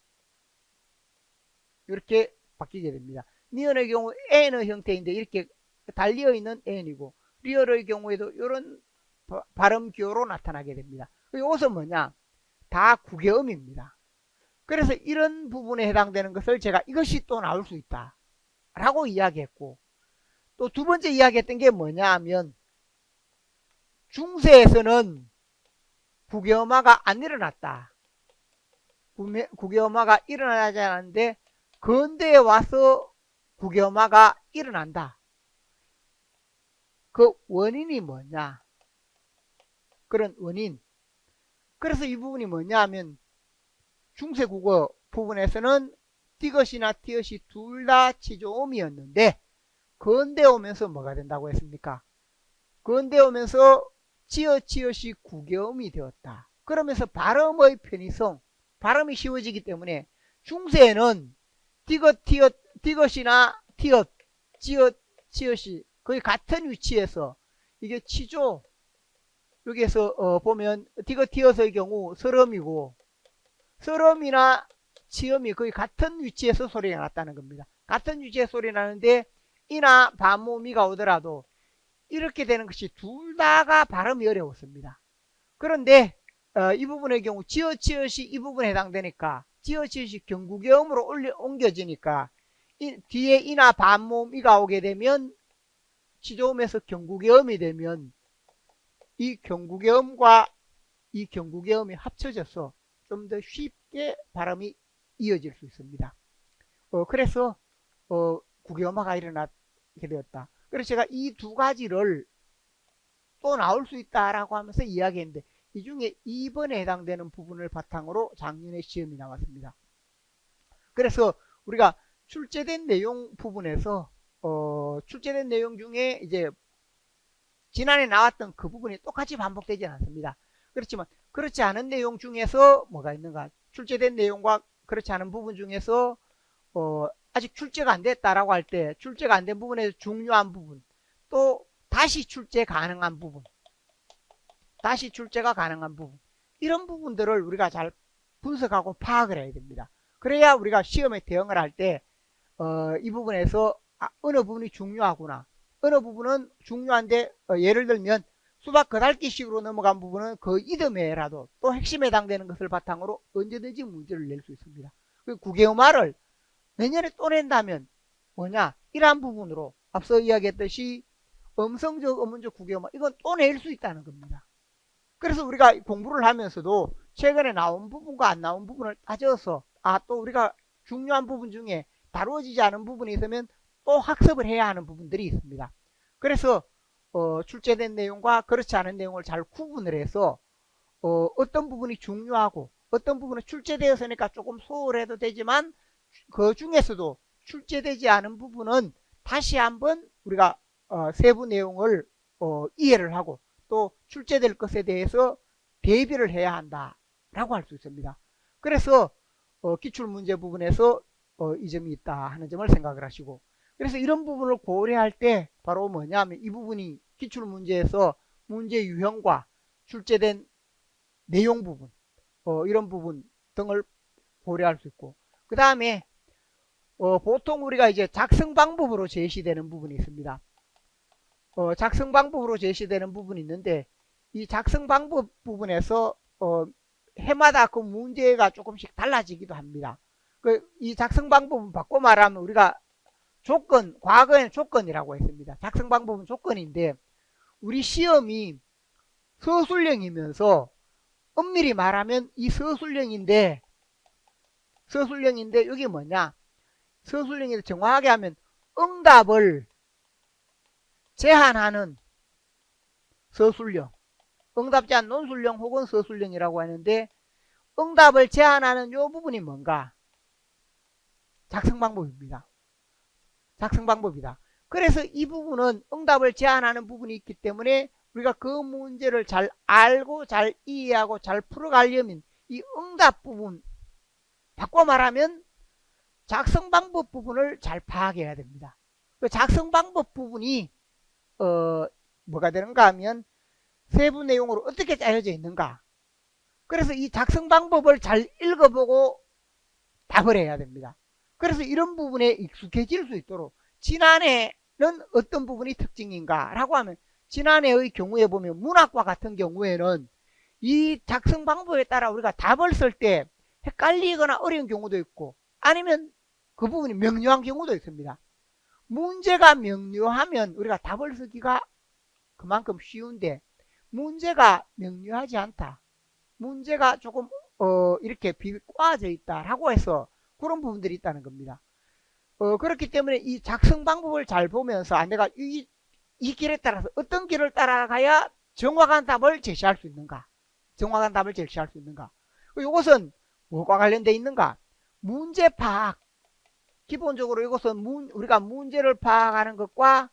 이렇게 바뀌게 됩니다. 니은의 경우 N의 형태인데 이렇게 달리어 있는 N이고, 리얼의 경우에도 이런 발음 기호로 나타나게 됩니다. 이것은 뭐냐? 다 국여음입니다. 그래서 이런 부분에 해당되는 것을 제가 이것이 또 나올 수 있다 라고 이야기했고, 또 두 번째 이야기했던 게 뭐냐 하면 중세에서는 국여음화가 안 일어났다. 국여음화가 일어나지 않았는데 근대에 와서 국여음화가 일어난다. 그 원인이 뭐냐? 그런 원인. 그래서 이 부분이 뭐냐 하면 중세 국어 부분에서는 띠것이나 티엇이 둘 다 치조음이었는데 근대 오면서 뭐가 된다고 했습니까? 근대 오면서 지어 치엇이 국여음이 되었다. 그러면서 발음의 편의성, 발음이 쉬워지기 때문에 중세에는 띠것, 티엇, 띠것이나 티엇, 지어 치엇이 거의 같은 위치에서 이게 치조, 여기에서 보면 띠것, 티엇의 경우 설음이고 설음이나 치음이 거의 같은 위치에서 소리가 났다는 겁니다. 같은 위치에서 소리 나는데 이나 반모음이가 오더라도 이렇게 되는 것이 둘 다가 발음이 어려웠습니다. 그런데 이 부분의 경우 지어 치엇이 이 부분에 해당되니까 지어 치엇이 경국여음으로 옮겨지니까 뒤에 이나 반모음 이가 오게 되면 치조음에서 경국여음이 되면 이 경국여음과 이 경국여음이 합쳐져서 좀 더 쉽게 발음이 이어질 수 있습니다. 그래서 국여음화가 일어나게 되었다. 그래서 제가 이 두 가지를 또 나올 수 있다라고 하면서 이야기했는데 이 중에 2번에 해당되는 부분을 바탕으로 작년에 시험이 나왔습니다. 그래서 우리가 출제된 내용 부분에서 출제된 내용 중에 이제 지난해 나왔던 그 부분이 똑같이 반복되지 않습니다. 그렇지만 그렇지 않은 내용 중에서 뭐가 있는가? 출제된 내용과 그렇지 않은 부분 중에서 아직 출제가 안 됐다라고 할 때 출제가 안 된 부분에서 중요한 부분, 또 다시 출제 가능한 부분, 다시 출제가 가능한 부분, 이런 부분들을 우리가 잘 분석하고 파악을 해야 됩니다. 그래야 우리가 시험에 대응을 할 때 이 부분에서 어느 부분이 중요하구나, 어느 부분은 중요한데 예를 들면 수박 거달기식으로 넘어간 부분은 그 이듬해라도 또 핵심에 해당되는 것을 바탕으로 언제든지 문제를 낼 수 있습니다. 그 국외음화를 내년에 또 낸다면 뭐냐, 이러한 부분으로 앞서 이야기했듯이 음성적, 어문적 국외음화, 이건 또 낼 수 있다는 겁니다. 그래서 우리가 공부를 하면서도 최근에 나온 부분과 안 나온 부분을 따져서 또 우리가 중요한 부분 중에 다루어지지 않은 부분이 있으면 또 학습을 해야 하는 부분들이 있습니다. 그래서 출제된 내용과 그렇지 않은 내용을 잘 구분을 해서 어떤 부분이 중요하고 어떤 부분은 출제되었으니까 조금 소홀해도 되지만 그 중에서도 출제되지 않은 부분은 다시 한번 우리가 세부 내용을 이해를 하고 또 출제될 것에 대해서 대비를 해야 한다라고 할 수 있습니다. 그래서 기출문제 부분에서 이 점이 있다 하는 점을 생각을 하시고, 그래서 이런 부분을 고려할 때 바로 뭐냐면 이 부분이 기출문제에서 문제 유형과 출제된 내용 부분, 이런 부분 등을 고려할 수 있고, 그 다음에 보통 우리가 이제 작성 방법으로 제시되는 부분이 있습니다. 작성 방법으로 제시되는 부분이 있는데 이 작성 방법 부분에서 해마다 그 문제가 조금씩 달라지기도 합니다. 이 작성 방법은 바꿔 말하면 우리가 조건, 과거에는 조건이라고 했습니다. 작성 방법은 조건인데 우리 시험이 서술형이면서 엄밀히 말하면 이 서술형인데 여기 뭐냐, 서술형에서 정확하게 하면 응답을 제한하는 서술형, 응답 제한 논술형 혹은 서술형이라고 하는데 응답을 제한하는 이 부분이 뭔가? 작성 방법입니다. 작성 방법이다. 그래서 이 부분은 응답을 제한하는 부분이 있기 때문에 우리가 그 문제를 잘 알고 잘 이해하고 잘 풀어가려면 이 응답 부분, 바꿔 말하면 작성 방법 부분을 잘 파악해야 됩니다. 그 작성 방법 부분이 뭐가 되는가 하면 세부 내용으로 어떻게 짜여져 있는가. 그래서 이 작성 방법을 잘 읽어보고 답을 해야 됩니다. 그래서 이런 부분에 익숙해질 수 있도록 지난해는 어떤 부분이 특징인가 라고 하면 지난해의 경우에 보면 문학과 같은 경우에는 이 작성 방법에 따라 우리가 답을 쓸 때 헷갈리거나 어려운 경우도 있고 아니면 그 부분이 명료한 경우도 있습니다. 문제가 명료하면 우리가 답을 쓰기가 그만큼 쉬운데 문제가 명료하지 않다, 문제가 조금 이렇게 비꼬아져 있다라고 해서 그런 부분들이 있다는 겁니다. 그렇기 때문에 이 작성 방법을 잘 보면서 내가 이 길에 따라서 어떤 길을 따라가야 정확한 답을 제시할 수 있는가, 정확한 답을 제시할 수 있는가. 이것은 뭐가 관련되어 있는가? 문제 파악. 기본적으로 이것은 우리가 문제를 파악하는 것과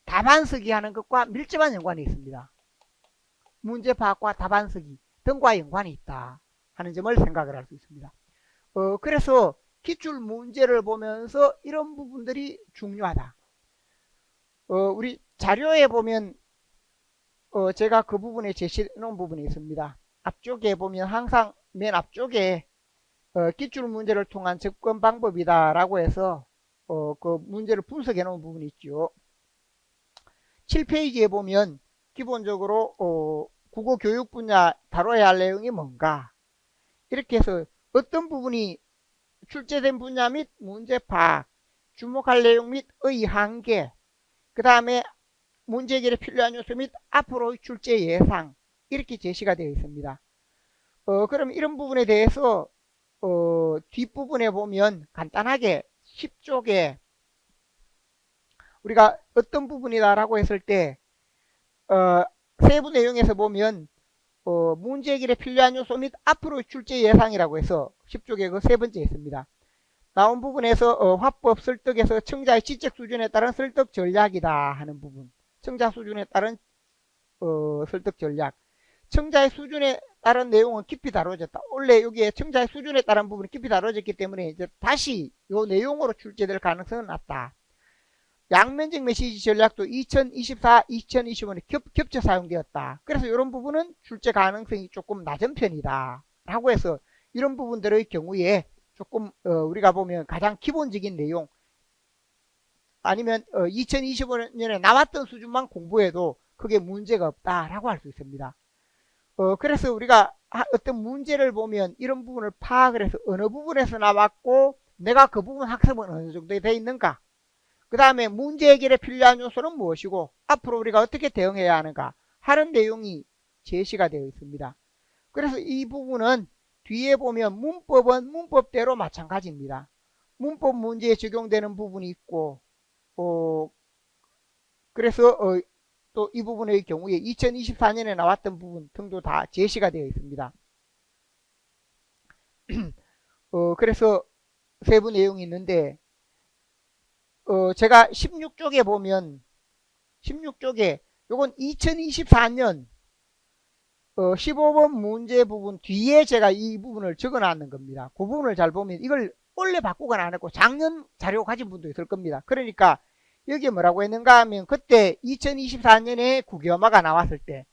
답안 쓰기 하는 것과 밀접한 연관이 있습니다. 문제 파악과 답안 쓰기 등과 연관이 있다 하는 점을 생각을 할 수 있습니다. 그래서 기출 문제를 보면서 이런 부분들이 중요하다. 우리 자료에 보면 제가 그 부분에 제시해 놓은 부분이 있습니다. 앞쪽에 보면 항상 맨 앞쪽에 기출 문제를 통한 접근 방법이다 라고 해서 그 문제를 분석해 놓은 부분이 있죠. 7페이지에 보면 기본적으로 국어 교육 분야 다뤄야 할 내용이 뭔가, 이렇게 해서 어떤 부분이 출제된 분야 및 문제 파악, 주목할 내용 및 의 한계, 그 다음에 문제 해결에 필요한 요소 및 앞으로의 출제 예상, 이렇게 제시가 되어 있습니다. 그럼 이런 부분에 대해서 뒷부분에 보면 간단하게 10쪽에 우리가 어떤 부분이다 라고 했을 때 세부 내용에서 보면 문제 해결에 필요한 요소 및 앞으로의 출제 예상이라고 해서 10쪽에 그 세 번째 있습니다. 나온 부분에서 화법 설득에서 청자의 지적 수준에 따른 설득 전략이다 하는 부분, 청자 수준에 따른 설득 전략, 청자의 수준에 따른 내용은 깊이 다뤄졌다. 원래 여기에 청자의 수준에 따른 부분이 깊이 다뤄졌기 때문에 이제 다시 이 내용으로 출제될 가능성은 낮다. 양면적 메시지 전략도 2024, 2025년 겹쳐 사용되었다. 그래서 이런 부분은 출제 가능성이 조금 낮은 편이다 라고 해서 이런 부분들의 경우에 조금 우리가 보면 가장 기본적인 내용 아니면 2025년에 나왔던 수준만 공부해도 그게 문제가 없다라고 할 수 있습니다. 그래서 우리가 어떤 문제를 보면 이런 부분을 파악을 해서 어느 부분에서 나왔고 내가 그 부분 학습은 어느 정도 돼 있는가, 그 다음에 문제 해결에 필요한 요소는 무엇이고 앞으로 우리가 어떻게 대응해야 하는가 하는 내용이 제시가 되어 있습니다. 그래서 이 부분은 뒤에 보면 문법은 문법대로 마찬가지입니다. 문법 문제에 적용되는 부분이 있고 그래서 또 이 부분의 경우에 2024년에 나왔던 부분 등도 다 제시가 되어 있습니다. 그래서 세부 내용이 있는데 제가 16쪽에 보면 16쪽에 요건 2024년 15번 문제 부분 뒤에 제가 이 부분을 적어 놨는 겁니다. 그 부분을 잘 보면 이걸 원래 바꾸거나 안 했고 작년 자료 가진 분도 있을 겁니다. 그러니까 여기에 뭐라고 했는가 하면 그때 2024년에 국어영화가 나왔을 때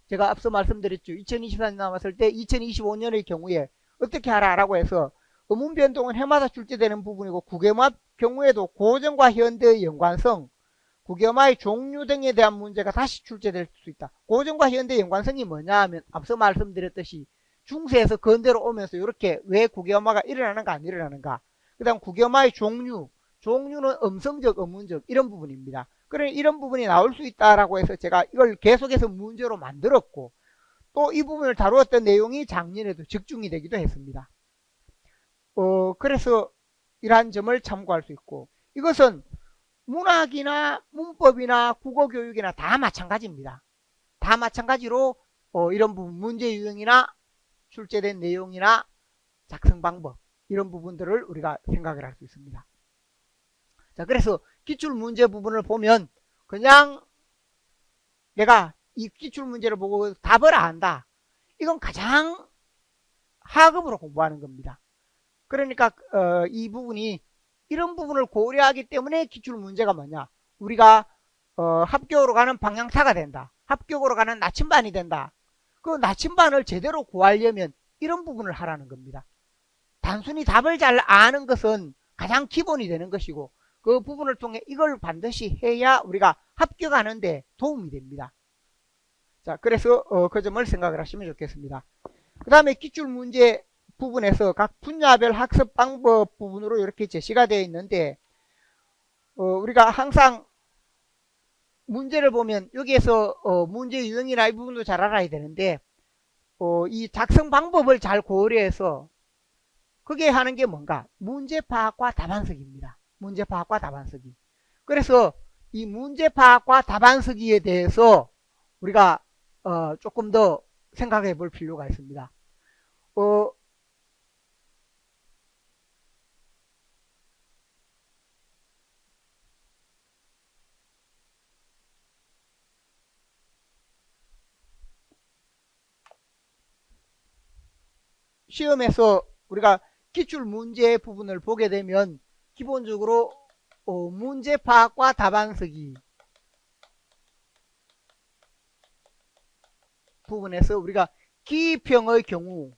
제가 앞서 말씀드렸죠. 2024년 나왔을 때 2025년의 경우에 어떻게 하라라고 해서 의문 변동은 해마다 출제되는 부분이고 국어영화 경우에도 고전과 현대의 연관성, 국염화의 종류 등에 대한 문제가 다시 출제될 수 있다. 고전과 현대 연관성이 뭐냐 하면 앞서 말씀드렸듯이 중세에서 근대로 오면서 이렇게 왜 국염화가 일어나는가 안 일어나는가. 그 다음 국염화의 종류는 음성적, 어문적 이런 부분입니다. 그래 이런 부분이 나올 수 있다라고 해서 제가 이걸 계속해서 문제로 만들었고 또 이 부분을 다루었던 내용이 작년에도 적중이 되기도 했습니다. 그래서 이러한 점을 참고할 수 있고 이것은 문학이나 문법이나 국어교육이나 다 마찬가지입니다. 다 마찬가지로 이런 부분 문제 유형이나 출제된 내용이나 작성 방법 이런 부분들을 우리가 생각을 할 수 있습니다. 자, 그래서 기출문제 부분을 보면 그냥 내가 이 기출문제를 보고 답을 안다. 이건 가장 하급으로 공부하는 겁니다. 그러니까 이 부분이 이런 부분을 고려하기 때문에 기출문제가 뭐냐. 우리가 합격으로 가는 방향차가 된다. 합격으로 가는 나침반이 된다. 그 나침반을 제대로 구하려면 이런 부분을 하라는 겁니다. 단순히 답을 잘 아는 것은 가장 기본이 되는 것이고 그 부분을 통해 이걸 반드시 해야 우리가 합격하는데 도움이 됩니다. 자, 그래서 그 점을 생각을 하시면 좋겠습니다. 그 다음에 기출문제 부분에서 각 분야별 학습 방법 부분으로 이렇게 제시가 되어 있는데 우리가 항상 문제를 보면 여기에서 문제 유형이나 이 부분도 잘 알아야 되는데 이 작성 방법을 잘 고려해서 그게 하는 게 뭔가 문제 파악과 답안 쓰기입니다. 문제 파악과 답안 쓰기. 그래서 이 문제 파악과 답안 쓰기에 대해서 우리가 조금 더 생각해 볼 필요가 있습니다. 시험에서 우리가 기출문제 부분을 보게 되면 기본적으로 문제 파악과 답안 쓰기 부분에서 우리가 기입형의 경우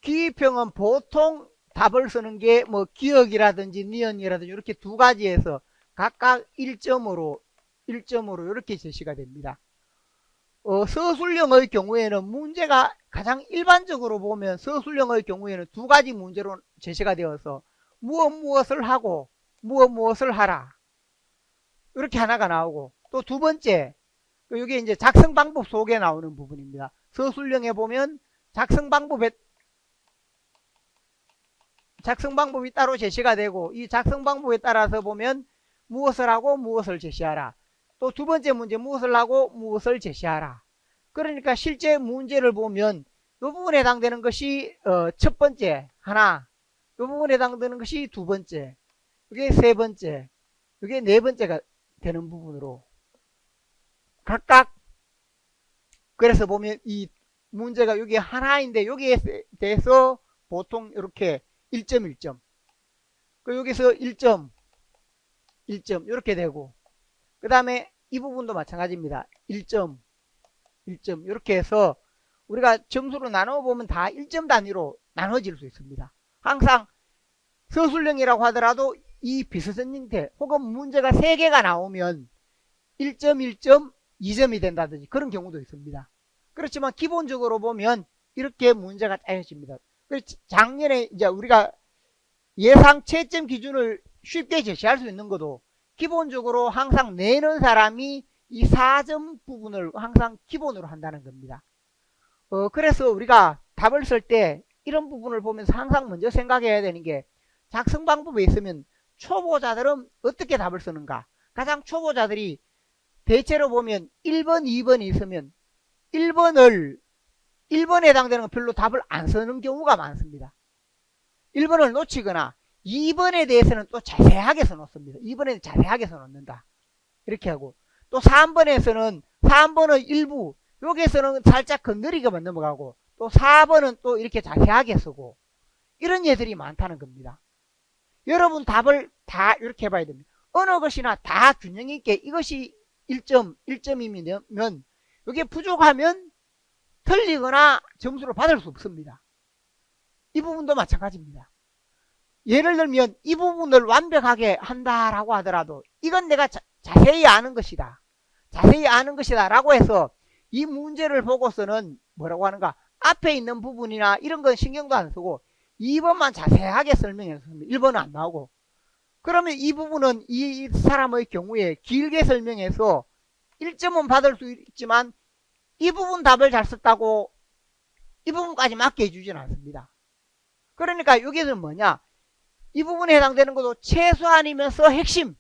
기입형은 보통 답을 쓰는 게 뭐 기억이라든지 니은이라든지 이렇게 두 가지에서 각각 1점으로 이렇게 제시가 됩니다. 서술형의 경우에는 문제가 가장 일반적으로 보면 서술형의 경우에는 두 가지 문제로 제시가 되어서 무엇을 하고 무엇을 하라 이렇게 하나가 나오고 또 두 번째 이게 이제 작성 방법 속에 나오는 부분입니다. 서술형에 보면 작성 방법이 따로 제시가 되고 이 작성 방법에 따라서 보면 무엇을 하고 무엇을 제시하라. 또 두 번째 문제 무엇을 하고 무엇을 제시하라. 그러니까 실제 문제를 보면 이 부분에 해당되는 것이 첫 번째 하나, 이 부분에 해당되는 것이 두 번째, 이게 세 번째, 이게 네 번째가 되는 부분으로 각각 그래서 보면 이 문제가 여기 하나인데 여기에 대해서 보통 이렇게 1점 1점 여기서 1점 1점 이렇게 되고 그 다음에 이 부분도 마찬가지입니다. 1점 1점 이렇게 해서 우리가 점수로 나눠보면 다 1점 단위로 나눠질 수 있습니다. 항상 서술형이라고 하더라도 이 비슷한 형태 혹은 문제가 3개가 나오면 1점 1점 2점이 된다든지 그런 경우도 있습니다. 그렇지만 기본적으로 보면 이렇게 문제가 짜여집니다. 작년에 이제 우리가 예상 채점 기준을 쉽게 제시할 수 있는 것도 기본적으로 항상 내는 사람이 이 4점 부분을 항상 기본으로 한다는 겁니다. 그래서 우리가 답을 쓸 때 이런 부분을 보면서 항상 먼저 생각해야 되는 게 작성 방법에 있으면 초보자들은 어떻게 답을 쓰는가. 가장 초보자들이 대체로 보면 1번, 2번이 있으면 1번에 해당되는 건 별로 답을 안 쓰는 경우가 많습니다. 1번을 놓치거나 2번에 대해서는 또 자세하게 써놓습니다. 2번에 자세하게 써놓는다. 이렇게 하고 또 3번의 일부 여기에서는 살짝 건드리게만 넘어가고 또 4번은 또 이렇게 자세하게 쓰고 이런 예들이 많다는 겁니다. 여러분 답을 다 이렇게 해봐야 됩니다. 어느 것이나 다 균형 있게 이것이 1점이면 이게 부족하면 틀리거나 점수를 받을 수 없습니다. 이 부분도 마찬가지입니다. 예를 들면 이 부분을 완벽하게 한다라고 하더라도 이건 내가 자세히 아는 것이다. 자세히 아는 것이다 라고 해서 이 문제를 보고서는 뭐라고 하는가, 앞에 있는 부분이나 이런 건 신경도 안 쓰고 2번만 자세하게 설명했습니다. 1번은 안 나오고. 그러면 이 부분은 이 사람의 경우에 길게 설명해서 1점은 받을 수 있지만 이 부분 답을 잘 썼다고 이 부분까지 맞게 해주진 않습니다. 그러니까 여기는 뭐냐, 이 부분에 해당되는 것도 최소한이면서 핵심,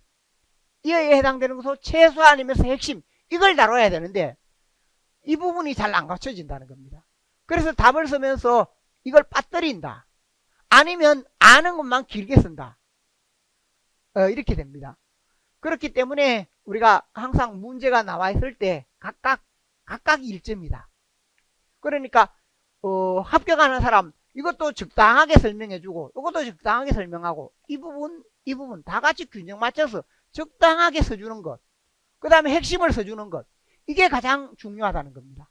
이에 해당되는 것도 최소한이면서 핵심, 이걸 다뤄야 되는데 이 부분이 잘 안 갖춰진다는 겁니다. 그래서 답을 쓰면서 이걸 빠뜨린다, 아니면 아는 것만 길게 쓴다, 이렇게 됩니다. 그렇기 때문에 우리가 항상 문제가 나와 있을 때 각각 1점이다. 그러니까 합격하는 사람 이것도 적당하게 설명해주고 이것도 적당하게 설명하고 이 부분 다 같이 균형 맞춰서 적당하게 써주는 것, 그 다음에 핵심을 써주는 것, 이게 가장 중요하다는 겁니다.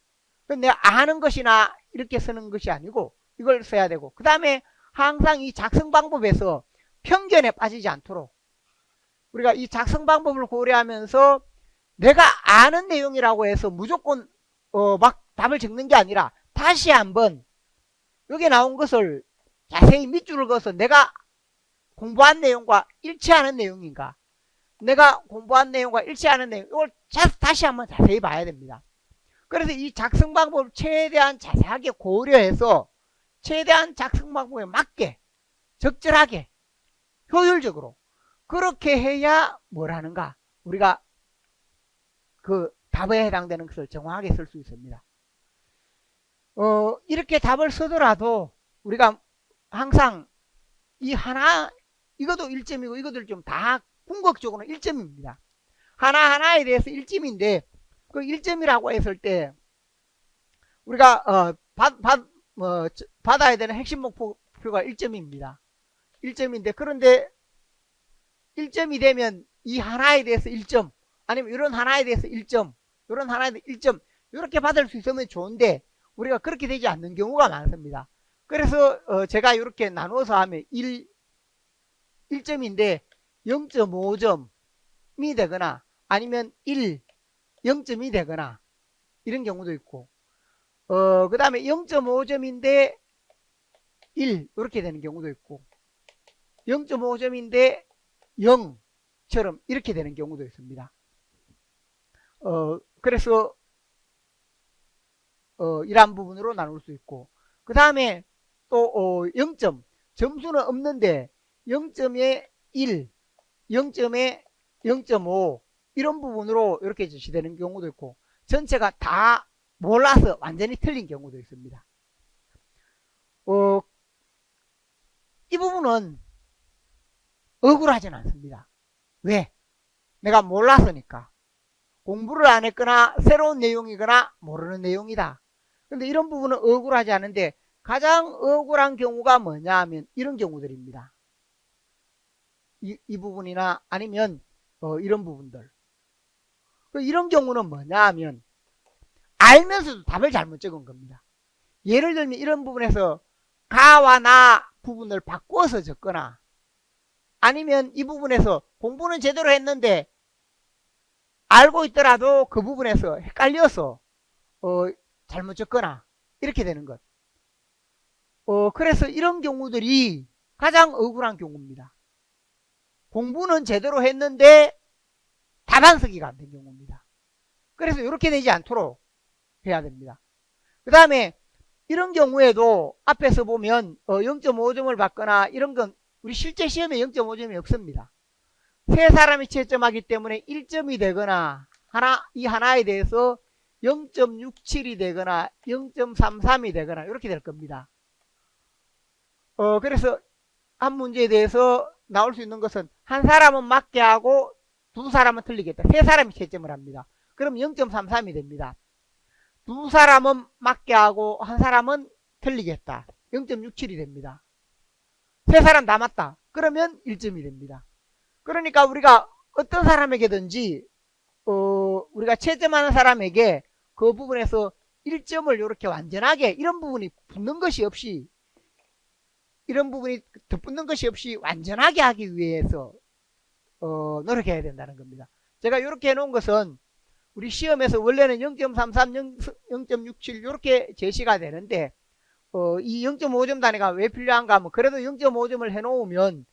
내가 아는 것이나 이렇게 쓰는 것이 아니고 이걸 써야 되고, 그 다음에 항상 이 작성 방법에서 편견에 빠지지 않도록 우리가 이 작성 방법을 고려하면서 내가 아는 내용이라고 해서 무조건 막 답을 적는 게 아니라 다시 한번 여기 나온 것을 자세히 밑줄을 그어서 내가 공부한 내용과 일치하는 내용인가, 내가 공부한 내용과 일치하는 내용, 이걸 다시 한번 자세히 봐야 됩니다. 그래서 이 작성 방법을 최대한 자세하게 고려해서 최대한 작성 방법에 맞게 적절하게 효율적으로 그렇게 해야 뭘 하는가, 우리가 그 답에 해당되는 것을 정확하게 쓸 수 있습니다. 이렇게 답을 쓰더라도 우리가 항상 이 하나, 이것도 1점이고 이것들 좀 다 궁극적으로 1점입니다. 하나하나에 대해서 1점인데 그 1점이라고 했을 때 우리가 받아야 되는 핵심 목표가 1점입니다. 1점인데 그런데 1점이 되면 이 하나에 대해서 1점, 아니면 이런 하나에 대해서 1점, 이런 하나에 대해서 1점, 이렇게 받을 수 있으면 좋은데 우리가 그렇게 되지 않는 경우가 많습니다. 그래서 제가 이렇게 나누어서 하면 1점인데 0.5점이 되거나 아니면 0점이 되거나 이런 경우도 있고, 그 다음에 0.5점인데 1 이렇게 되는 경우도 있고, 0.5점인데 0처럼 이렇게 되는 경우도 있습니다. 그래서 이러한 부분으로 나눌 수 있고, 그 다음에 또 0점, 점수는 없는데 0점에 1, 0점에 0.5 이런 부분으로 이렇게 제시되는 경우도 있고, 전체가 다 몰라서 완전히 틀린 경우도 있습니다. 이 부분은 억울하진 않습니다. 왜? 내가 몰랐으니까. 공부를 안 했거나 새로운 내용이거나 모르는 내용이다. 근데 이런 부분은 억울하지 않은데 가장 억울한 경우가 뭐냐 하면 이런 경우들입니다. 이 부분이나 아니면 이런 부분들. 이런 경우는 뭐냐 하면 알면서도 답을 잘못 적은 겁니다. 예를 들면 이런 부분에서 가와 나 부분을 바꿔서 적거나, 아니면 이 부분에서 공부는 제대로 했는데 알고 있더라도 그 부분에서 헷갈려서 잘못 적거나 이렇게 되는 것. 그래서 이런 경우들이 가장 억울한 경우입니다. 공부는 제대로 했는데 답안 쓰기가 안 된 경우입니다. 그래서 이렇게 되지 않도록 해야 됩니다. 그 다음에 이런 경우에도 앞에서 보면 0.5점을 받거나 이런 건 우리 실제 시험에 0.5점이 없습니다. 세 사람이 채점하기 때문에 1점이 되거나 이 하나에 대해서 0.67이 되거나 0.33이 되거나 이렇게 될 겁니다. 그래서 한 문제에 대해서 나올 수 있는 것은 한 사람은 맞게 하고 두 사람은 틀리겠다. 세 사람이 채점을 합니다. 그럼 0.33이 됩니다. 두 사람은 맞게 하고 한 사람은 틀리겠다. 0.67이 됩니다. 세 사람 다 맞다. 그러면 1점이 됩니다. 그러니까 우리가 어떤 사람에게든지 우리가 채점하는 사람에게 그 부분에서 1점을 이렇게 완전하게 이런 부분이 붙는 것이 없이, 이런 부분이 덧붙는 것이 없이 완전하게 하기 위해서 노력해야 된다는 겁니다. 제가 이렇게 해놓은 것은 우리 시험에서 원래는 0.33, 0.67 이렇게 제시가 되는데 이 0.5점 단위가 왜 필요한가 하면 그래도 0.5점을 해놓으면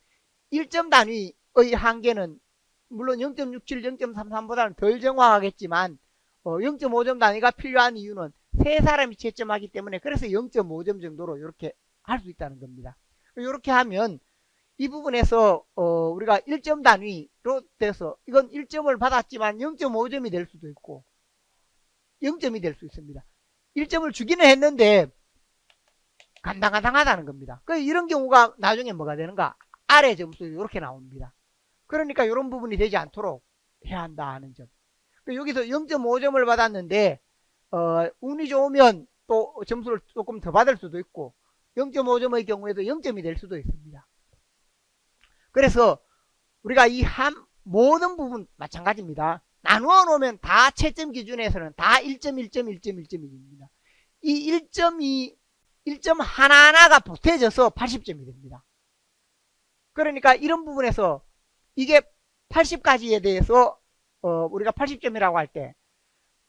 1점 단위의 한계는 물론 0.67, 0.33보다는 덜 정확하겠지만 0.5점 단위가 필요한 이유는 세 사람이 채점하기 때문에 그래서 0.5점 정도로 이렇게 할 수 있다는 겁니다. 이렇게 하면 이 부분에서 우리가 1점 단위로 돼서 이건 1점을 받았지만 0.5점이 될 수도 있고 0점이 될 수 있습니다. 1점을 주기는 했는데 간당간당하다는 겁니다. 이런 경우가 나중에 뭐가 되는가? 아래 점수 이렇게 나옵니다. 그러니까 이런 부분이 되지 않도록 해야 한다 하는 점. 여기서 0.5점을 받았는데 운이 좋으면 또 점수를 조금 더 받을 수도 있고 0.5점의 경우에도 0점이 될 수도 있습니다. 그래서 우리가 이 모든 부분 마찬가지입니다. 나누어 놓으면 다 채점 기준에서는 다 1점, 1점, 1점, 1점입니다. 이 1점 하나하나가 보태져서 80점이 됩니다. 그러니까 이런 부분에서 이게 80가지에 대해서 우리가 80점이라고 할 때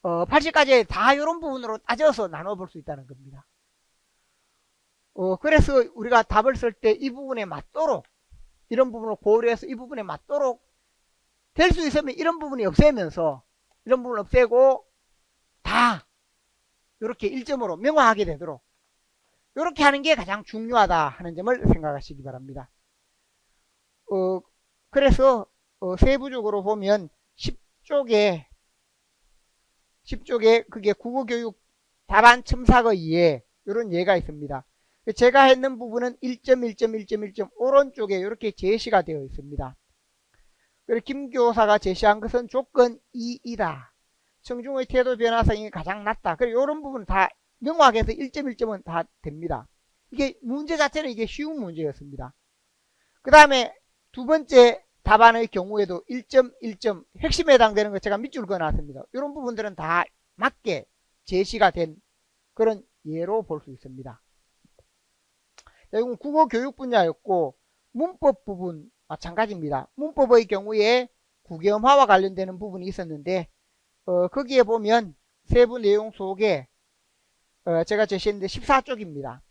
80가지에 다 이런 부분으로 따져서 나눠 볼 수 있다는 겁니다. 그래서 우리가 답을 쓸 때 이 부분에 맞도록 이런 부분을 고려해서 이 부분에 맞도록 될 수 있으면 이런 부분이 없애면서 이런 부분을 없애고 다 이렇게 1점으로 명화하게 되도록 이렇게 하는 게 가장 중요하다 하는 점을 생각하시기 바랍니다. 그래서 세부적으로 보면 10쪽에 그게 국어교육 답안 첨삭의 이런 예가 있습니다. 제가 했는 부분은 1점, 1점, 1점, 1점 오른쪽에 이렇게 제시가 되어 있습니다. 그리고 김 교사가 제시한 것은 조건 2이다. 청중의 태도 변화성이 가장 낮다. 그리고 이런 부분 다 명확하게 해서 1점, 1점은 다 됩니다. 이게 문제 자체는 이게 쉬운 문제였습니다. 그 다음에 두 번째 답안의 경우에도 1점, 1점 핵심에 해당되는 것 제가 밑줄 그어놨습니다. 이런 부분들은 다 맞게 제시가 된 그런 예로 볼 수 있습니다. 이건 국어 교육 분야였고 문법 부분 마찬가지입니다. 문법의 경우에 국어음화와 관련되는 부분이 있었는데 거기에 보면 세부 내용 속에 제가 제시했는데 14쪽입니다.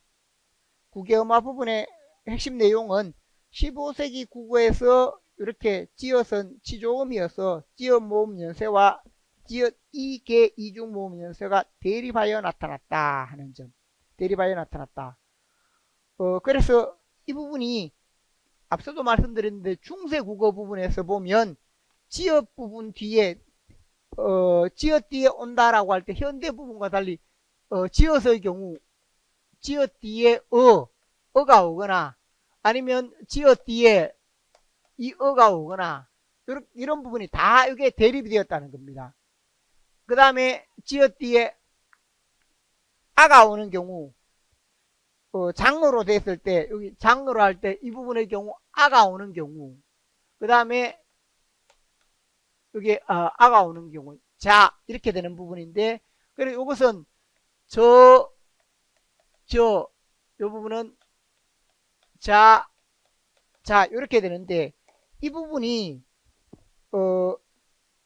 국어음화 부분의 핵심 내용은 15세기 국어에서 이렇게 지어선 치조음이어서 지읒 모음 연세와 지읒 이계 이중 모음 연세가 대립하여 나타났다 하는 점. 대립하여 나타났다. 그래서 이 부분이 앞서도 말씀드렸는데 중세 국어 부분에서 보면 지읒 부분 뒤에 지읒 뒤에 온다라고 할 때 현대 부분과 달리 지읒의 경우 지읒 뒤에 어가 오거나 아니면 지읒 뒤에 이 어가 오거나 이런 부분이 다 이게 대립이 되었다는 겁니다. 그 다음에 지읒 뒤에 아가 오는 경우 장어로 됐을 때 여기 장어로 할 때 이 부분의 경우 아가 오는 경우 그 다음에 여기 아가 오는 경우 자 이렇게 되는 부분인데 그리고 이것은 요 부분은 자 이렇게 되는데 이 부분이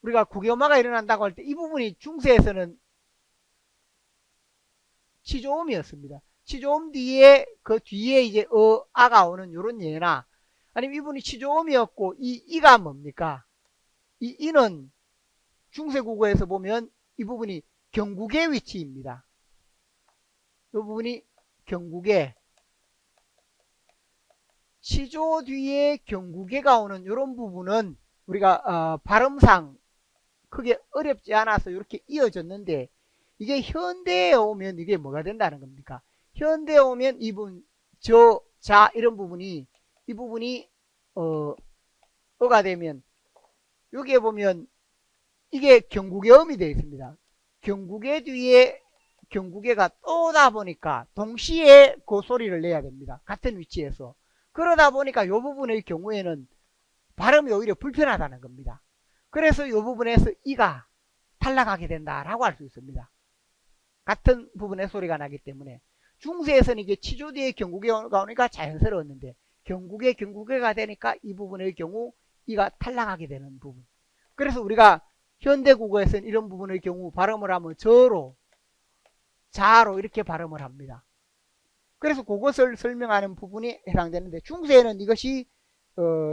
우리가 국어음화가 일어난다고 할 때 이 부분이 중세에서는 치조음이었습니다. 치조음 뒤에 그 뒤에 이제 아가 오는 이런 예나 아니면 이분이 치조음이었고 이가 뭡니까? 이 이는 중세 국어에서 보면 이 부분이 경국의 위치입니다. 이 부분이 경국의 치조 뒤에 경국에가 오는 이런 부분은 우리가 발음상 크게 어렵지 않아서 이렇게 이어졌는데 이게 현대에 오면 이게 뭐가 된다는 겁니까? 현대에 오면 이 부분 자 이런 부분이 이 부분이 어가 되면 여기에 보면 이게 경국의 음이 되어 있습니다. 경국의 뒤에 경국에가 또다 보니까 동시에 그 소리를 내야 됩니다. 같은 위치에서. 그러다 보니까 이 부분의 경우에는 발음이 오히려 불편하다는 겁니다. 그래서 이 부분에서 이가 탈락하게 된다라고 할 수 있습니다. 같은 부분의 소리가 나기 때문에 중세에서는 이게 치조 뒤에 경국에가 오니까 자연스러웠는데 경국에가 되니까 이 부분의 경우 이가 탈락하게 되는 부분. 그래서 우리가 현대국어에서는 이런 부분의 경우 발음을 하면 저로, 자로 이렇게 발음을 합니다. 그래서 그것을 설명하는 부분이 해당되는데 중세에는 이것이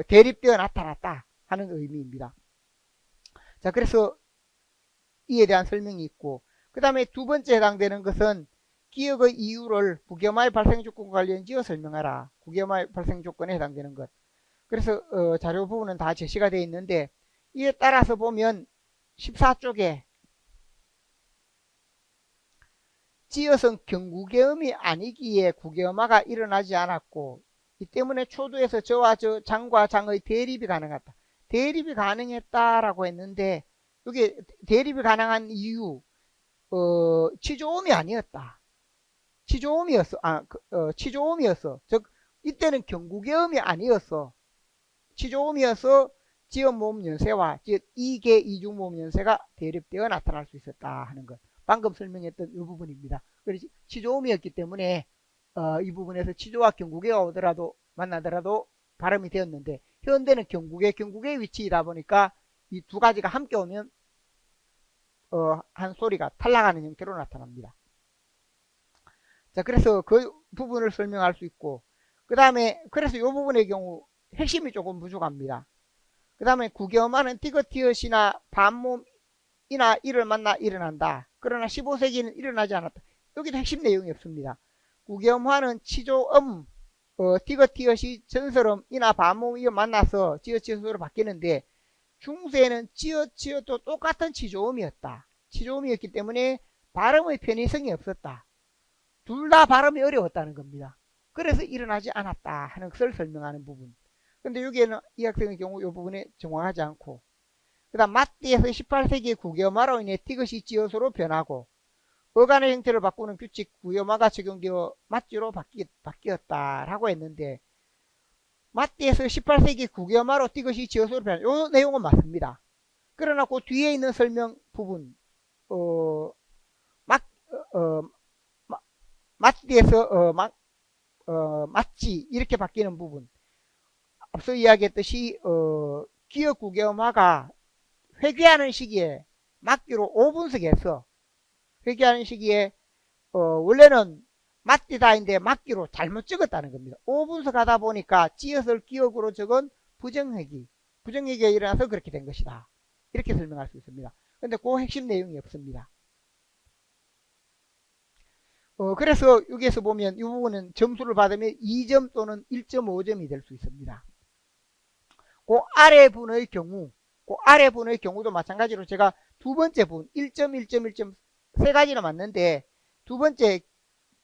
대립되어 나타났다 하는 의미입니다. 자, 그래서 이에 대한 설명이 있고, 그 다음에 두 번째 해당되는 것은 기억의 이유를 국유화의 발생 조건과 관련지어 설명하라. 국유화의 발생 조건에 해당되는 것. 그래서 자료 부분은 다 제시가 되어 있는데 이에 따라서 보면 14쪽에 지어성 경구계음이 아니기에 국유화가 일어나지 않았고 이 때문에 초두에서 저와 저, 장과 장의 대립이 가능하다. 대립이 가능했다라고 했는데 이게 대립이 가능한 이유 치조음이 아니었다. 치조음이었어. 즉 이때는 경구계음이 아니었어. 치조음이어서 지음모음 연세와 즉 이계 이중모음 연세가 대립되어 나타날 수 있었다 하는 것. 방금 설명했던 이 부분입니다. 그래서 치조음이었기 때문에 이 부분에서 치조와 경구계가 오더라도 만나더라도 발음이 되었는데 현대는 경구계의 위치이다 보니까 이 두 가지가 함께 오면 한 소리가 탈락하는 형태로 나타납니다. 자, 그래서 그 부분을 설명할 수 있고 그 다음에 그래서 이 부분의 경우 핵심이 조금 부족합니다. 그 다음에 국유화는 티긋티엇이나 반몸이나 이를 만나 일어난다. 그러나 15세기는 일어나지 않았다. 여기도 핵심 내용이 없습니다. 국유화는 치조음, 티긋티엇이 전설음이나 반몸이 만나서 지어치어로 바뀌는데 중세에는 지어치어도 똑같은 치조음이었다. 치조음이었기 때문에 발음의 편의성이 없었다. 둘 다 발음이 어려웠다는 겁니다. 그래서 일어나지 않았다 하는 것을 설명하는 부분. 근데 여기에는 이 학생의 경우 이 부분에 정확하지 않고 그 다음 마띠에서 18세기 국유화로 인해 티것이 지어서로 변하고 어간의 형태를 바꾸는 규칙 국유화가 적용되어 맞지로 바뀌었다라고 했는데 마띠에서 18세기 국유화로 티것이 지어서로 변한 이 내용은 맞습니다. 그러나 그 뒤에 있는 설명 부분 마띠에서 맞지 이렇게 바뀌는 부분 앞서 이야기했듯이 기억 국유화가 회귀하는 시기에 맞기로 5분석 했어. 회귀하는 시기에 원래는 맞디다인데 맞기로 잘못 적었다는 겁니다. 5분석 하다 보니까 지엇을 기억으로 적은 부정회귀가 일어나서 그렇게 된 것이다. 이렇게 설명할 수 있습니다. 근데 그 핵심 내용이 없습니다. 그래서 여기에서 보면 이 부분은 점수를 받으면 2점 또는 1.5점이 될 수 있습니다. 그 아래 분의 경우도 마찬가지로 제가 두 번째 분 1점 1점 1점 세 가지나 맞는데 두 번째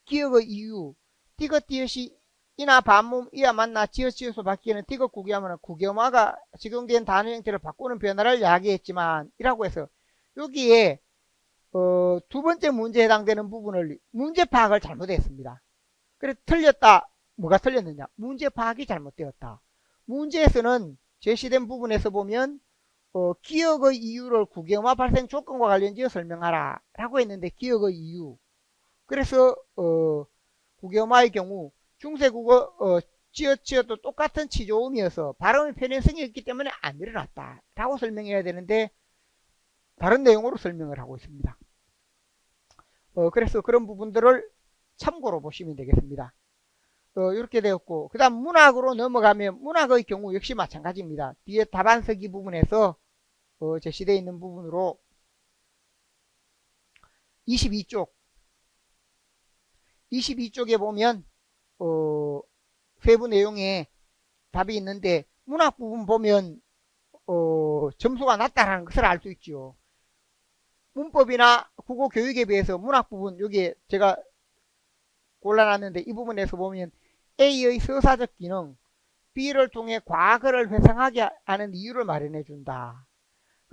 기억의 이유 티긋티엇이 이나 반몸 이와 만나 지어서 바뀌는 티긋 국유화는 국유화가 적용된 단어 형태를 바꾸는 변화를 이야기했지만 이라고 해서 여기에 두 번째 문제에 해당되는 부분을 문제 파악을 잘못했습니다. 그래서 틀렸다. 뭐가 틀렸느냐? 문제 파악이 잘못되었다. 문제에서는 제시된 부분에서 보면 기억의 이유를 국유화 발생 조건과 관련지어 설명하라 라고 했는데 기억의 이유 그래서 국유화의 경우 중세국어 지어도 똑같은 치조음이어서 발음의 편향성이 있기 때문에 안 일어났다 라고 설명해야 되는데 다른 내용으로 설명을 하고 있습니다. 그래서 그런 부분들을 참고로 보시면 되겠습니다. 이렇게 되었고 그 다음 문학으로 넘어가면 문학의 경우 역시 마찬가지입니다. 뒤에 답안서기 부분에서 제시되어 있는 부분으로 22쪽에 보면 세부 내용에 답이 있는데 문학 부분 보면 점수가 낮다라는 것을 알 수 있죠. 문법이나 국어 교육에 비해서 문학 부분 여기 제가 골라놨는데 이 부분에서 보면 A의 서사적 기능 B를 통해 과거를 회상하게 하는 이유를 마련해 준다.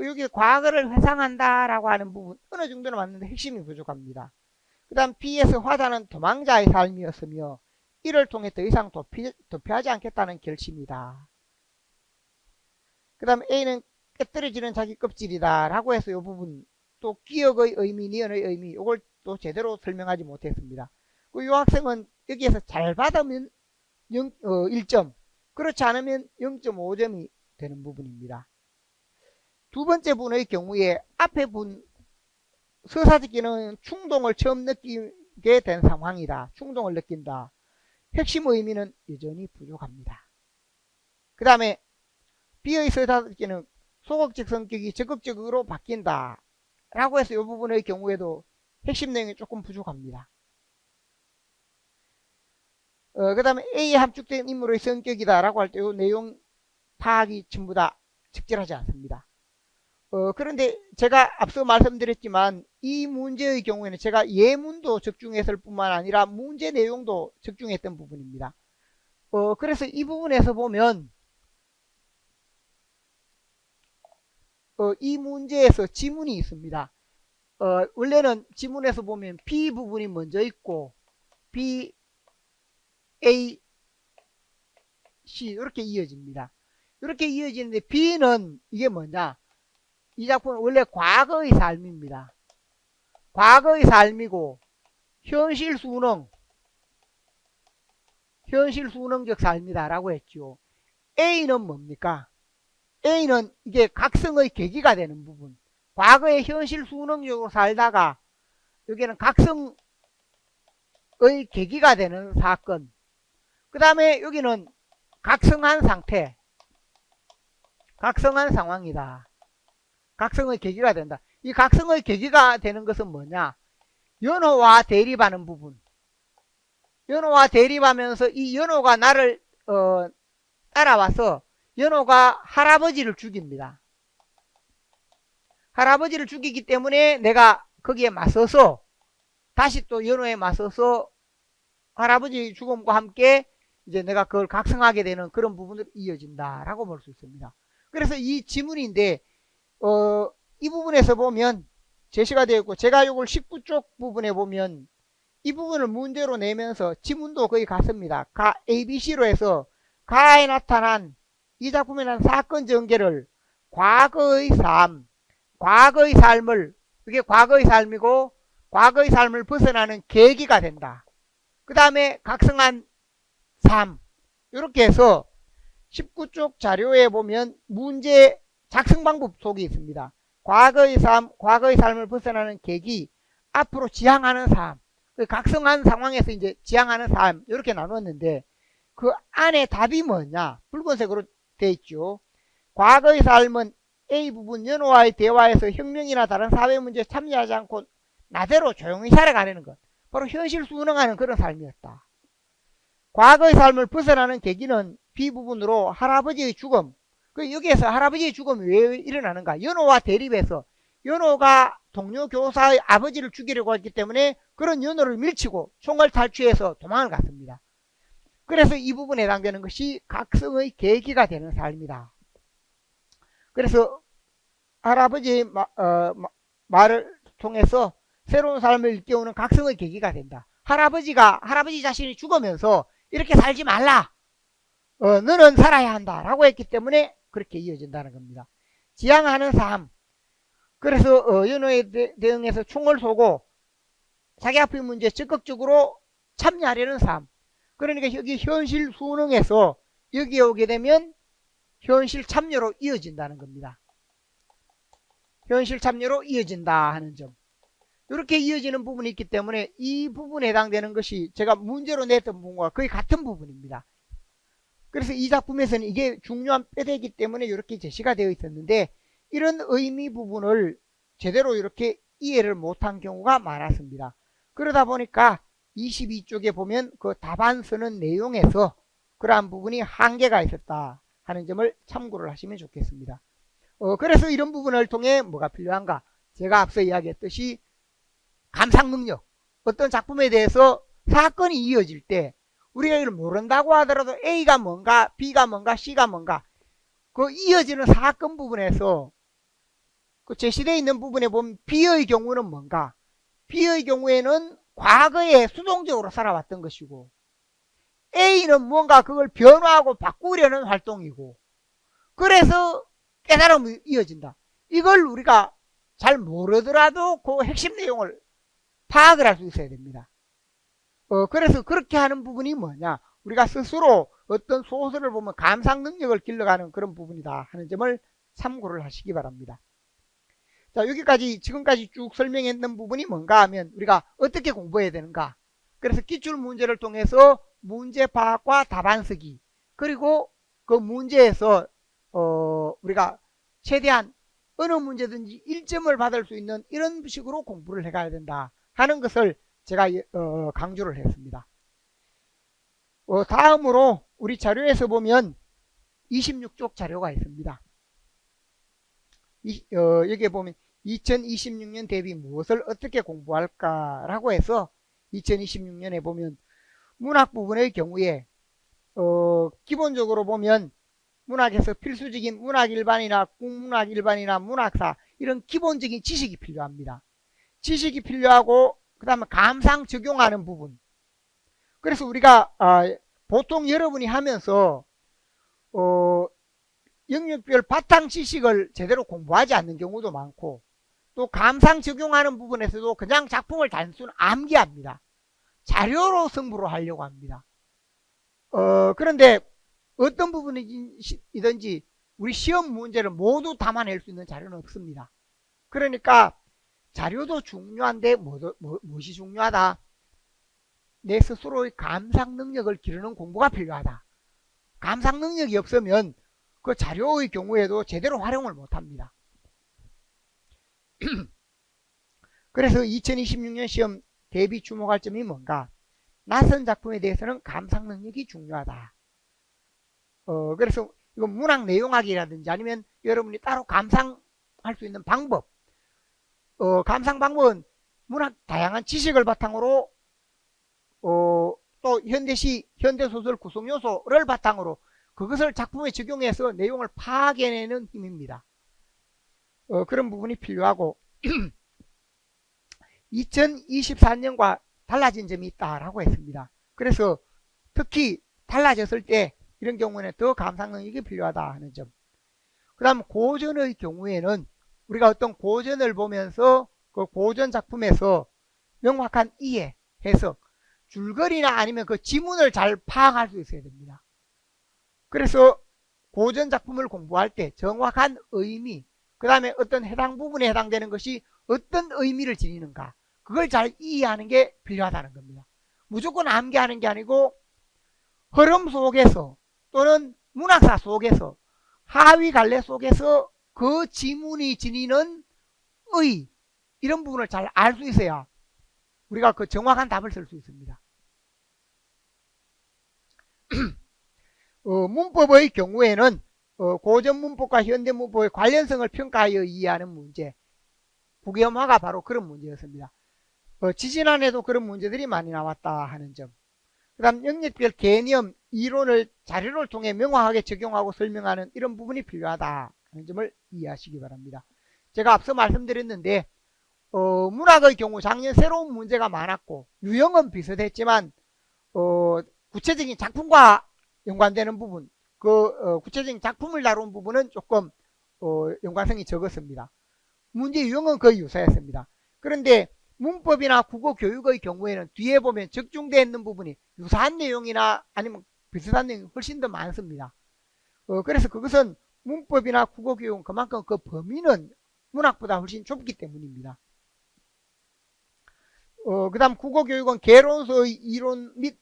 여기 과거를 회상한다 라고 하는 부분 어느 정도는 맞는데 핵심이 부족합니다. 그 다음 B에서 화자는 도망자의 삶이었으며 이를 통해 더 이상 도피하지 않겠다는 결심이다. 그 다음 A는 깨뜨려지는 자기 껍질이다 라고 해서 이 부분 또 기억의 의미, 니은의 의미 이걸 또 제대로 설명하지 못했습니다. 이 학생은 여기에서 잘 받으면 1점 그렇지 않으면 0.5점이 되는 부분입니다. 두 번째 분의 경우에 앞에 분 서사적기는 충동을 처음 느끼게 된 상황이다. 충동을 느낀다. 핵심 의미는 여전히 부족합니다. 그 다음에 B의 서사적기는 소극적 성격이 적극적으로 바뀐다. 라고 해서 이 부분의 경우에도 핵심 내용이 조금 부족합니다. 그 다음에 A에 함축된 인물의 성격이다 라고 할 때 이 내용 파악이 전부 다 적절하지 않습니다. 그런데 제가 앞서 말씀드렸지만 이 문제의 경우에는 제가 예문도 적중했을 뿐만 아니라 문제 내용도 적중했던 부분입니다. 그래서 이 부분에서 보면 이 문제에서 지문이 있습니다. 원래는 지문에서 보면 B 부분이 먼저 있고 B, A, C 이렇게 이어집니다. 이렇게 이어지는데 B는 이게 뭐냐? 이 작품은 원래 과거의 삶입니다. 과거의 삶이고 현실 수능적 삶이다 라고 했죠. A는 뭡니까? A는 이게 각성의 계기가 되는 부분. 과거에 현실 수능적으로 살다가 여기는 각성의 계기가 되는 사건. 그 다음에 여기는 각성한 상태, 각성한 상황이다. 각성의 계기가 된다. 이 각성의 계기가 되는 것은 뭐냐? 연호와 대립하는 부분. 연호와 대립하면서 이 연호가 나를 따라와서 연호가 할아버지를 죽입니다. 할아버지를 죽이기 때문에 내가 거기에 맞서서 다시 또 연호에 맞서서 할아버지 죽음과 함께 이제 내가 그걸 각성하게 되는 그런 부분으로 이어진다라고 볼 수 있습니다. 그래서 이 지문인데 이 부분에서 보면 제시가 되어 있고 제가 이걸 19쪽 부분에 보면 이 부분을 문제로 내면서 지문도 거의 같습니다. ABC로 해서 가에 나타난 이 작품에 난 사건 전개를 과거의 삶을 이게 과거의 삶이고 과거의 삶을 벗어나는 계기가 된다. 그 다음에 각성한 삶 이렇게 해서 19쪽 자료에 보면 문제 작성 방법 속에 있습니다. 과거의 삶을 벗어나는 계기, 앞으로 지향하는 삶, 각성한 상황에서 이제 지향하는 삶 이렇게 나눴는데 그 안에 답이 뭐냐? 붉은색으로 되어 있죠. 과거의 삶은 A 부분 연호와의 대화에서 혁명이나 다른 사회 문제에 참여하지 않고 나대로 조용히 살아가는 것. 바로 현실 수능하는 그런 삶이었다. 과거의 삶을 벗어나는 계기는 B 부분으로 할아버지의 죽음. 여기에서 할아버지의 죽음이 왜 일어나는가? 연호와 대립해서 연호가 동료 교사의 아버지를 죽이려고 했기 때문에 그런 연호를 밀치고 총을 탈취해서 도망을 갔습니다. 그래서 이 부분에 해당되는 것이 각성의 계기가 되는 삶이다. 그래서 할아버지의 말을 통해서 새로운 삶을 일깨우는 각성의 계기가 된다. 할아버지 자신이 죽으면서 이렇게 살지 말라. 너는 살아야 한다. 라고 했기 때문에 그렇게 이어진다는 겁니다. 지향하는 삶. 그래서 연호에 대응해서 총을 쏘고 자기 앞의 문제에 적극적으로 참여하려는 삶. 그러니까 여기 현실 수능에서 여기에 오게 되면 현실 참여로 이어진다는 겁니다. 현실 참여로 이어진다 하는 점. 이렇게 이어지는 부분이 있기 때문에 이 부분에 해당되는 것이 제가 문제로 냈던 부분과 거의 같은 부분입니다. 그래서 이 작품에서는 이게 중요한 뼈대이기 때문에 이렇게 제시가 되어 있었는데 이런 의미 부분을 제대로 이렇게 이해를 못한 경우가 많았습니다. 그러다 보니까 22쪽에 보면 그 답안 쓰는 내용에서 그러한 부분이 한계가 있었다 하는 점을 참고를 하시면 좋겠습니다. 그래서 이런 부분을 통해 뭐가 필요한가? 제가 앞서 이야기했듯이 감상 능력. 어떤 작품에 대해서 사건이 이어질 때 우리가 이걸 모른다고 하더라도 A가 뭔가 B가 뭔가 C가 뭔가 그 이어지는 사건 부분에서 그 제시되어 있는 부분에 보면 B의 경우는 뭔가 B의 경우에는 과거에 수동적으로 살아왔던 것이고 A는 뭔가 그걸 변화하고 바꾸려는 활동이고 그래서 깨달음이 이어진다. 이걸 우리가 잘 모르더라도 그 핵심 내용을 파악을 할 수 있어야 됩니다. 그래서 그렇게 하는 부분이 뭐냐? 우리가 스스로 어떤 소설을 보면 감상 능력을 길러가는 그런 부분이다 하는 점을 참고를 하시기 바랍니다. 자, 여기까지 지금까지 쭉 설명했던 부분이 뭔가 하면 우리가 어떻게 공부해야 되는가. 그래서 기출 문제를 통해서 문제 파악과 답안 쓰기, 그리고 그 문제에서 우리가 최대한 어느 문제든지 1점을 받을 수 있는 이런 식으로 공부를 해가야 된다 하는 것을 제가 강조를 했습니다. 다음으로 우리 자료에서 보면 26쪽 자료가 있습니다. 여기에 보면 2026년 대비 무엇을 어떻게 공부할까라고 해서 2026년에 보면 문학 부분의 경우에 기본적으로 보면 문학에서 필수적인 문학 일반이나 국문학 일반이나 문학사 이런 기본적인 지식이 필요합니다. 지식이 필요하고 그 다음에 감상 적용하는 부분. 그래서 우리가 보통 여러분이 하면서 영역별 바탕 지식을 제대로 공부하지 않는 경우도 많고, 또 감상 적용하는 부분에서도 그냥 작품을 단순 암기합니다. 자료로 승부를 하려고 합니다. 그런데 어떤 부분이든지 우리 시험 문제를 모두 담아낼 수 있는 자료는 없습니다. 그러니까 자료도 중요한데 무엇이 중요하다? 내 스스로의 감상 능력을 기르는 공부가 필요하다. 감상 능력이 없으면 그 자료의 경우에도 제대로 활용을 못합니다. 그래서 2026년 시험 대비 주목할 점이 뭔가? 낯선 작품에 대해서는 감상 능력이 중요하다. 그래서 이건 문학 내용학이라든지 아니면 여러분이 따로 감상할 수 있는 방법, 감상 방법은 문학 다양한 지식을 바탕으로 또 현대소설 구성 요소를 바탕으로 그것을 작품에 적용해서 내용을 파악해내는 힘입니다. 그런 부분이 필요하고 2024년과 달라진 점이 있다라고 했습니다. 그래서 특히 달라졌을 때 이런 경우에는 더 감상 능력이 필요하다 하는 점. 그 다음 고전의 경우에는 우리가 어떤 고전을 보면서 그 고전 작품에서 명확한 이해, 해석, 줄거리나 아니면 그 지문을 잘 파악할 수 있어야 됩니다. 그래서 고전 작품을 공부할 때 정확한 의미, 그 다음에 어떤 해당 부분에 해당되는 것이 어떤 의미를 지니는가, 그걸 잘 이해하는 게 필요하다는 겁니다. 무조건 암기하는 게 아니고 흐름 속에서 또는 문학사 속에서 하위 갈래 속에서 그 지문이 지니는 의, 이런 부분을 잘 알 수 있어야 우리가 그 정확한 답을 쓸 수 있습니다. 문법의 경우에는 고전 문법과 현대 문법의 관련성을 평가하여 이해하는 문제, 국영화가 바로 그런 문제였습니다. 지지난해도 그런 문제들이 많이 나왔다 하는 점. 그 다음 영역별 개념, 이론을 자료를 통해 명확하게 적용하고 설명하는 이런 부분이 필요하다 하는 점을 이해하시기 바랍니다. 제가 앞서 말씀드렸는데 문학의 경우 작년 새로운 문제가 많았고 유형은 비슷했지만 구체적인 작품과 연관되는 부분, 구체적인 작품을 다룬 부분은 조금 연관성이 적었습니다. 문제 유형은 거의 유사했습니다. 그런데 문법이나 국어 교육의 경우에는 뒤에 보면 적중되어 있는 부분이 유사한 내용이나 아니면 비슷한 내용이 훨씬 더 많습니다. 그래서 그것은 문법이나 국어 교육은 그만큼 그 범위는 문학보다 훨씬 좁기 때문입니다. 그 다음 국어 교육은 개론서의 이론 및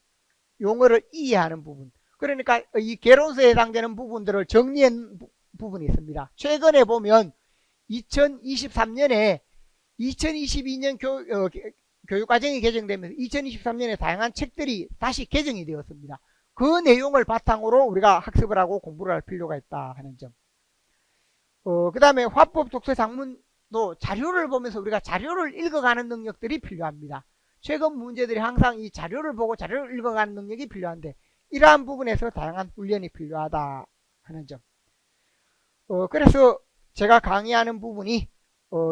용어를 이해하는 부분, 그러니까 이 개론서에 해당되는 부분들을 정리한 부분이 있습니다. 최근에 보면 2023년에 2022년 교육과정이 개정되면서 2023년에 다양한 책들이 다시 개정이 되었습니다. 그 내용을 바탕으로 우리가 학습을 하고 공부를 할 필요가 있다 하는 점. 그 다음에 화법 독서 작문도 자료를 보면서 우리가 자료를 읽어가는 능력들이 필요합니다. 최근 문제들이 항상 이 자료를 보고 자료를 읽어가는 능력이 필요한데 이러한 부분에서 다양한 훈련이 필요하다 하는 점. 그래서 제가 강의하는 부분이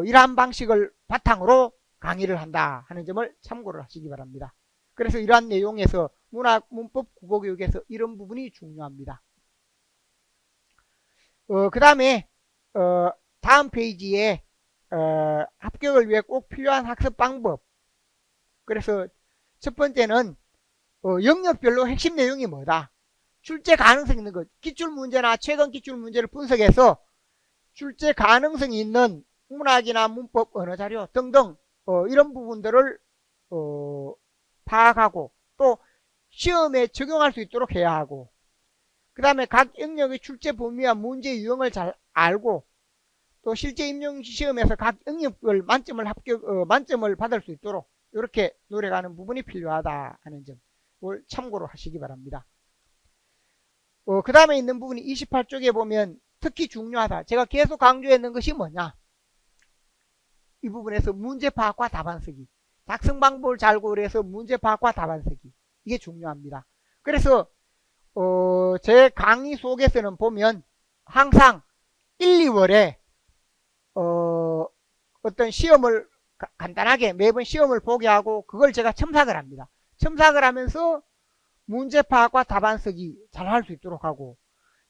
이러한 방식을 바탕으로 강의를 한다 하는 점을 참고를 하시기 바랍니다. 그래서 이러한 내용에서 문학, 문법, 국어교육에서 이런 부분이 중요합니다. 그 다음에 다음 페이지에 합격을 위해 꼭 필요한 학습 방법. 그래서 첫 번째는 영역별로 핵심 내용이 뭐다. 출제 가능성 있는 것. 기출문제나 최근 기출문제를 분석해서 출제 가능성이 있는 문학이나 문법, 언어자료 등등 이런 부분들을 파악하고 또 시험에 적용할 수 있도록 해야 하고, 그 다음에 각 영역의 출제 범위와 문제 유형을 잘 알고 또 실제 임용 시험에서 각 영역을 만점을 받을 수 있도록 이렇게 노력하는 부분이 필요하다 하는 점을 참고로 하시기 바랍니다. 그 다음에 있는 부분이 28쪽에 보면 특히 중요하다. 제가 계속 강조했는 것이 뭐냐? 이 부분에서 문제 파악과 답안 쓰기. 작성 방법을 잘 고려해서 문제 파악과 답안 쓰기. 이게 중요합니다. 그래서 제 강의 속에서는 보면 항상 1, 2월에 어떤 시험을 간단하게 매번 시험을 보게 하고 그걸 제가 첨삭을 합니다. 첨삭을 하면서 문제 파악과 답안 쓰기 잘 할 수 있도록 하고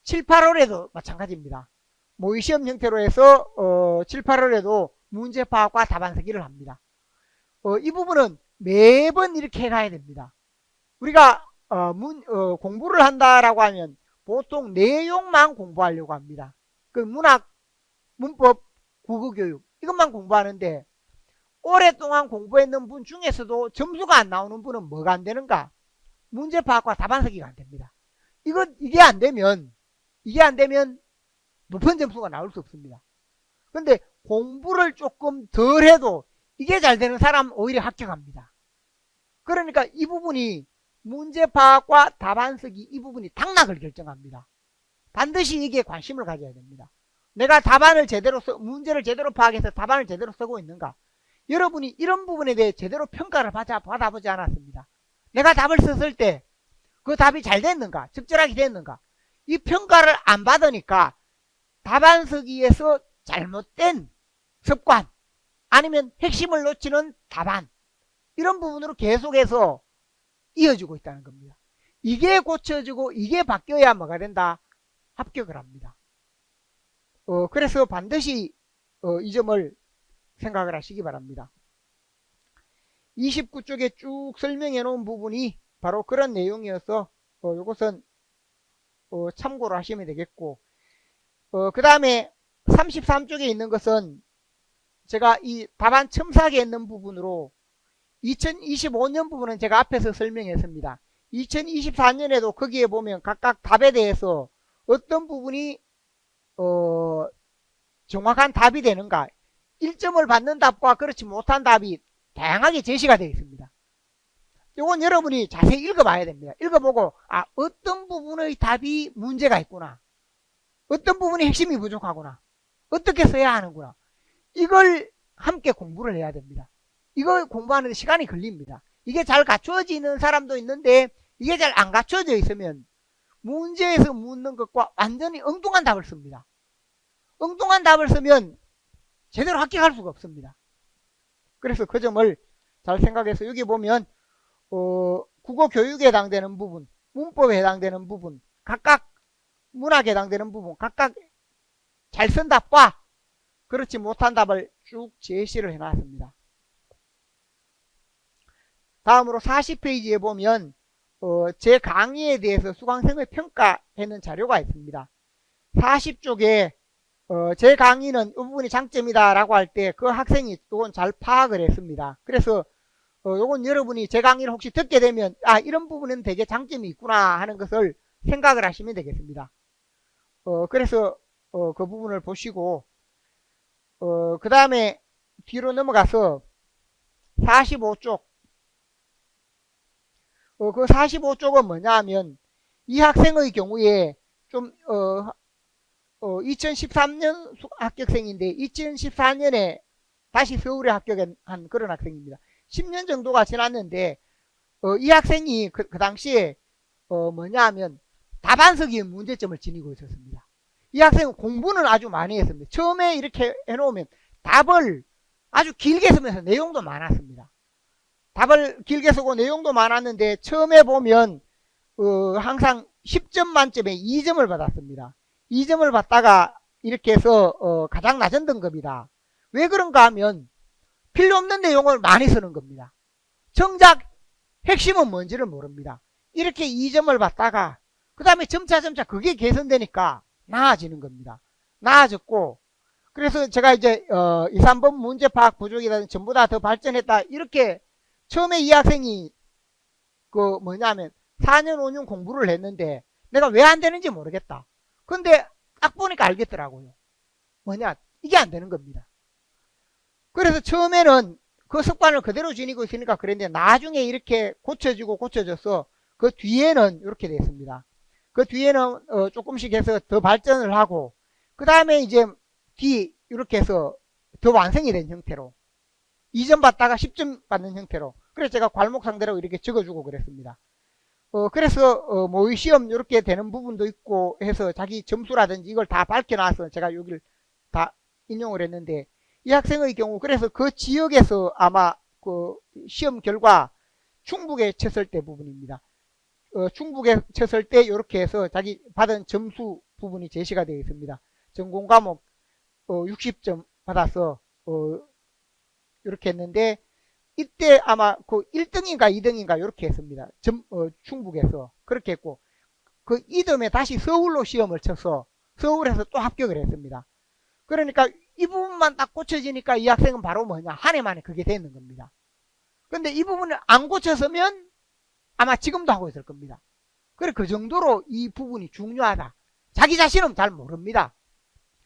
7, 8월에도 마찬가지입니다. 모의시험 형태로 해서 7, 8월에도 문제 파악과 답안 쓰기를 합니다. 이 부분은 매번 이렇게 해가야 됩니다. 우리가 공부를 한다라고 하면 보통 내용만 공부하려고 합니다. 그 문학, 문법, 국어교육 이것만 공부하는데 오랫동안 공부했는 분 중에서도 점수가 안 나오는 분은 뭐가 안 되는가? 문제 파악과 답안 쓰기가 안 됩니다. 이게 안 되면 높은 점수가 나올 수 없습니다. 근데 공부를 조금 덜 해도 이게 잘 되는 사람 오히려 합격합니다. 그러니까 이 부분이 문제 파악과 답안 쓰기 이 부분이 당락을 결정합니다. 반드시 이게 관심을 가져야 됩니다. 내가 문제를 제대로 파악해서 답안을 제대로 쓰고 있는가? 여러분이 이런 부분에 대해 제대로 평가를 받아보지 않았습니다. 내가 답을 썼을 때 그 답이 잘 됐는가? 적절하게 됐는가? 이 평가를 안 받으니까 답안 쓰기에서 잘못된 습관 아니면 핵심을 놓치는 답안 이런 부분으로 계속해서 이어지고 있다는 겁니다. 이게 고쳐지고 이게 바뀌어야 뭐가 된다? 합격을 합니다. 그래서 반드시 이 점을 생각을 하시기 바랍니다. 29쪽에 쭉 설명해 놓은 부분이 바로 그런 내용이어서 이것은 참고로 하시면 되겠고, 그 다음에 33쪽에 있는 것은 제가 이 답안 첨삭에 있는 부분으로 2025년 부분은 제가 앞에서 설명했습니다. 2024년에도 거기에 보면 각각 답에 대해서 어떤 부분이 정확한 답이 되는가, 1점을 받는 답과 그렇지 못한 답이 다양하게 제시가 되어 있습니다. 이건 여러분이 자세히 읽어봐야 됩니다. 읽어보고 어떤 부분의 답이 문제가 있구나, 어떤 부분이 핵심이 부족하구나, 어떻게 써야 하는구나, 이걸 함께 공부를 해야 됩니다. 이거 공부하는데 시간이 걸립니다. 이게 잘 갖추어져 있는 사람도 있는데 이게 잘 안 갖추어져 있으면 문제에서 묻는 것과 완전히 엉뚱한 답을 씁니다. 엉뚱한 답을 쓰면 제대로 합격할 수가 없습니다. 그래서 그 점을 잘 생각해서 여기 보면 국어 교육에 해당되는 부분, 문법에 해당되는 부분, 각각 문학에 해당되는 부분, 각각 잘 쓴 답과 그렇지 못한 답을 쭉 제시를 해놨습니다. 다음으로 40페이지에 보면 제 강의에 대해서 수강생을 평가해놓은 자료가 있습니다. 40쪽에 제 강의는 이 부분이 장점이다 라고 할 때 그 학생이 이건 잘 파악을 했습니다. 그래서 요건 여러분이 제 강의를 혹시 듣게 되면 이런 부분은 되게 장점이 있구나 하는 것을 생각을 하시면 되겠습니다. 그래서 그 부분을 보시고 그 다음에 뒤로 넘어가서 45쪽 그 45쪽은 뭐냐 하면 이 학생의 경우에 좀 2013년 합격생인데 2014년에 다시 서울에 합격한 그런 학생입니다. 10년 정도가 지났는데 이 학생이 그 당시에 뭐냐 하면 답안 쓰기에 문제점을 지니고 있었습니다. 이 학생은 공부는 아주 많이 했습니다. 처음에 이렇게 해놓으면 답을 아주 길게 쓰면서 내용도 많았습니다. 답을 길게 쓰고 내용도 많았는데 처음에 보면 항상 10점 만점에 2점을 받았습니다. 2점을 받다가 이렇게 해서 가장 낮은 등급이다. 왜 그런가 하면 필요 없는 내용을 많이 쓰는 겁니다. 정작 핵심은 뭔지를 모릅니다. 이렇게 2점을 받다가 그 다음에 점차 그게 개선되니까 나아지는 겁니다. 나아졌고 그래서 제가 이제 2, 3번 문제 파악 부족이라든 전보다 더 발전했다 이렇게 처음에 이 학생이 그 뭐냐면 4년 5년 공부를 했는데 내가 왜 안 되는지 모르겠다. 근데 딱 보니까 알겠더라고요. 뭐냐, 이게 안 되는 겁니다. 그래서 처음에는 그 습관을 그대로 지니고 있으니까 그랬는데 나중에 이렇게 고쳐지고 고쳐져서 그 뒤에는 이렇게 됐습니다. 그 뒤에는 조금씩 해서 더 발전을 하고 그 다음에 이제 뒤 이렇게 해서 더 완성이 된 형태로 2점 받다가 10점 받는 형태로, 그래서 제가 괄목 상대로 이렇게 적어주고 그랬습니다. 그래서 모의 시험 이렇게 되는 부분도 있고 해서 자기 점수라든지 이걸 다 밝혀놔서 제가 여기를 다 인용을 했는데, 이 학생의 경우 그래서 그 지역에서 아마 그 시험 결과 충북에 쳤을 때 부분입니다. 충북에 쳤을 때 이렇게 해서 자기 받은 점수 부분이 제시가 되어 있습니다. 전공 과목 60점 받아서 이렇게 했는데, 이때 아마 그 1등인가 2등인가 이렇게 했습니다. 충북에서 그렇게 했고, 그 이듬해 다시 서울로 시험을 쳐서 서울에서 또 합격을 했습니다. 그러니까 이 부분만 딱 고쳐지니까 이 학생은 바로 뭐냐, 한 해 만에 그게 되는 겁니다. 근데 이 부분을 안 고쳤으면 아마 지금도 하고 있을 겁니다. 그래, 그 정도로 이 부분이 중요하다. 자기 자신은 잘 모릅니다.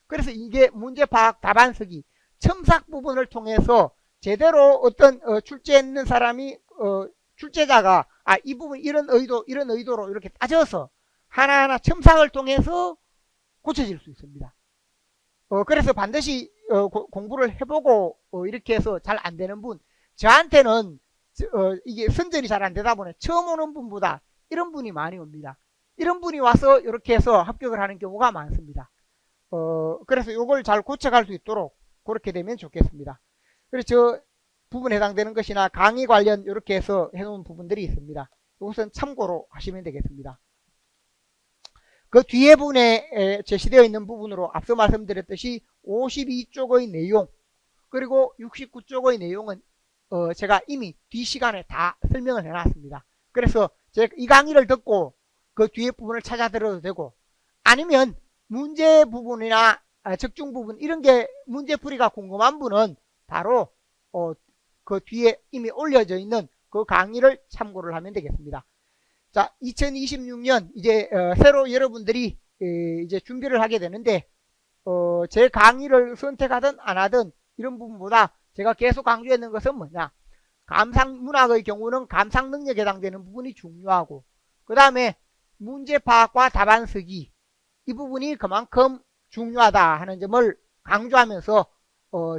그래서 이게 문제 파악 답안쓰기 첨삭 부분을 통해서 제대로 어떤 출제 있는 사람이 출제자가 이 부분 이런 의도로 이렇게 따져서 하나하나 첨삭을 통해서 고쳐질 수 있습니다. 그래서 반드시 공부를 해보고 이렇게 해서 잘 안 되는 분, 저한테는 이게 선전이 잘 안 되다 보니 처음 오는 분보다 이런 분이 많이 옵니다. 이런 분이 와서 이렇게 해서 합격을 하는 경우가 많습니다. 그래서 이걸 잘 고쳐갈 수 있도록 그렇게 되면 좋겠습니다. 그래서 저 부분에 해당되는 것이나 강의 관련 이렇게 해서 해놓은 부분들이 있습니다. 이것은 참고로 하시면 되겠습니다. 그 뒤에 부분에 제시되어 있는 부분으로 앞서 말씀드렸듯이 52쪽의 내용 그리고 69쪽의 내용은 제가 이미 뒤 시간에 다 설명을 해놨습니다. 그래서 제가 이 강의를 듣고 그 뒤에 부분을 찾아 들어도 되고, 아니면 문제 부분이나 적중 부분 이런 게 문제풀이가 궁금한 분은 바로 그 뒤에 이미 올려져 있는 그 강의를 참고를 하면 되겠습니다. 자, 2026년 이제 새로 여러분들이 이제 준비를 하게 되는데 제 강의를 선택하든 안 하든 이런 부분보다 제가 계속 강조했는 것은 뭐냐, 감상문학의 경우는 감상 능력에 해당되는 부분이 중요하고, 그 다음에 문제 파악과 답안 쓰기 이 부분이 그만큼 중요하다 하는 점을 강조하면서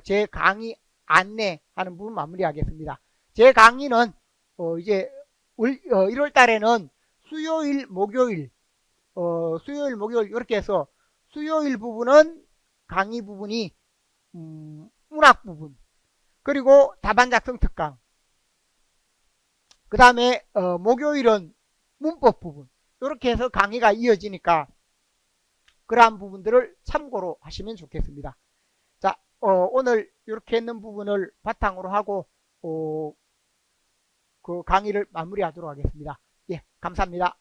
제 강의 안내하는 부분 마무리하겠습니다. 제 강의는 이제 1월 달에는 수요일 목요일 이렇게 해서 수요일 부분은 강의 부분이 문학 부분, 그리고 답안 작성 특강, 그 다음에 목요일은 문법 부분, 이렇게 해서 강의가 이어지니까 그러한 부분들을 참고로 하시면 좋겠습니다. 자, 오늘 이렇게 있는 부분을 바탕으로 하고 그 강의를 마무리하도록 하겠습니다. 예, 감사합니다.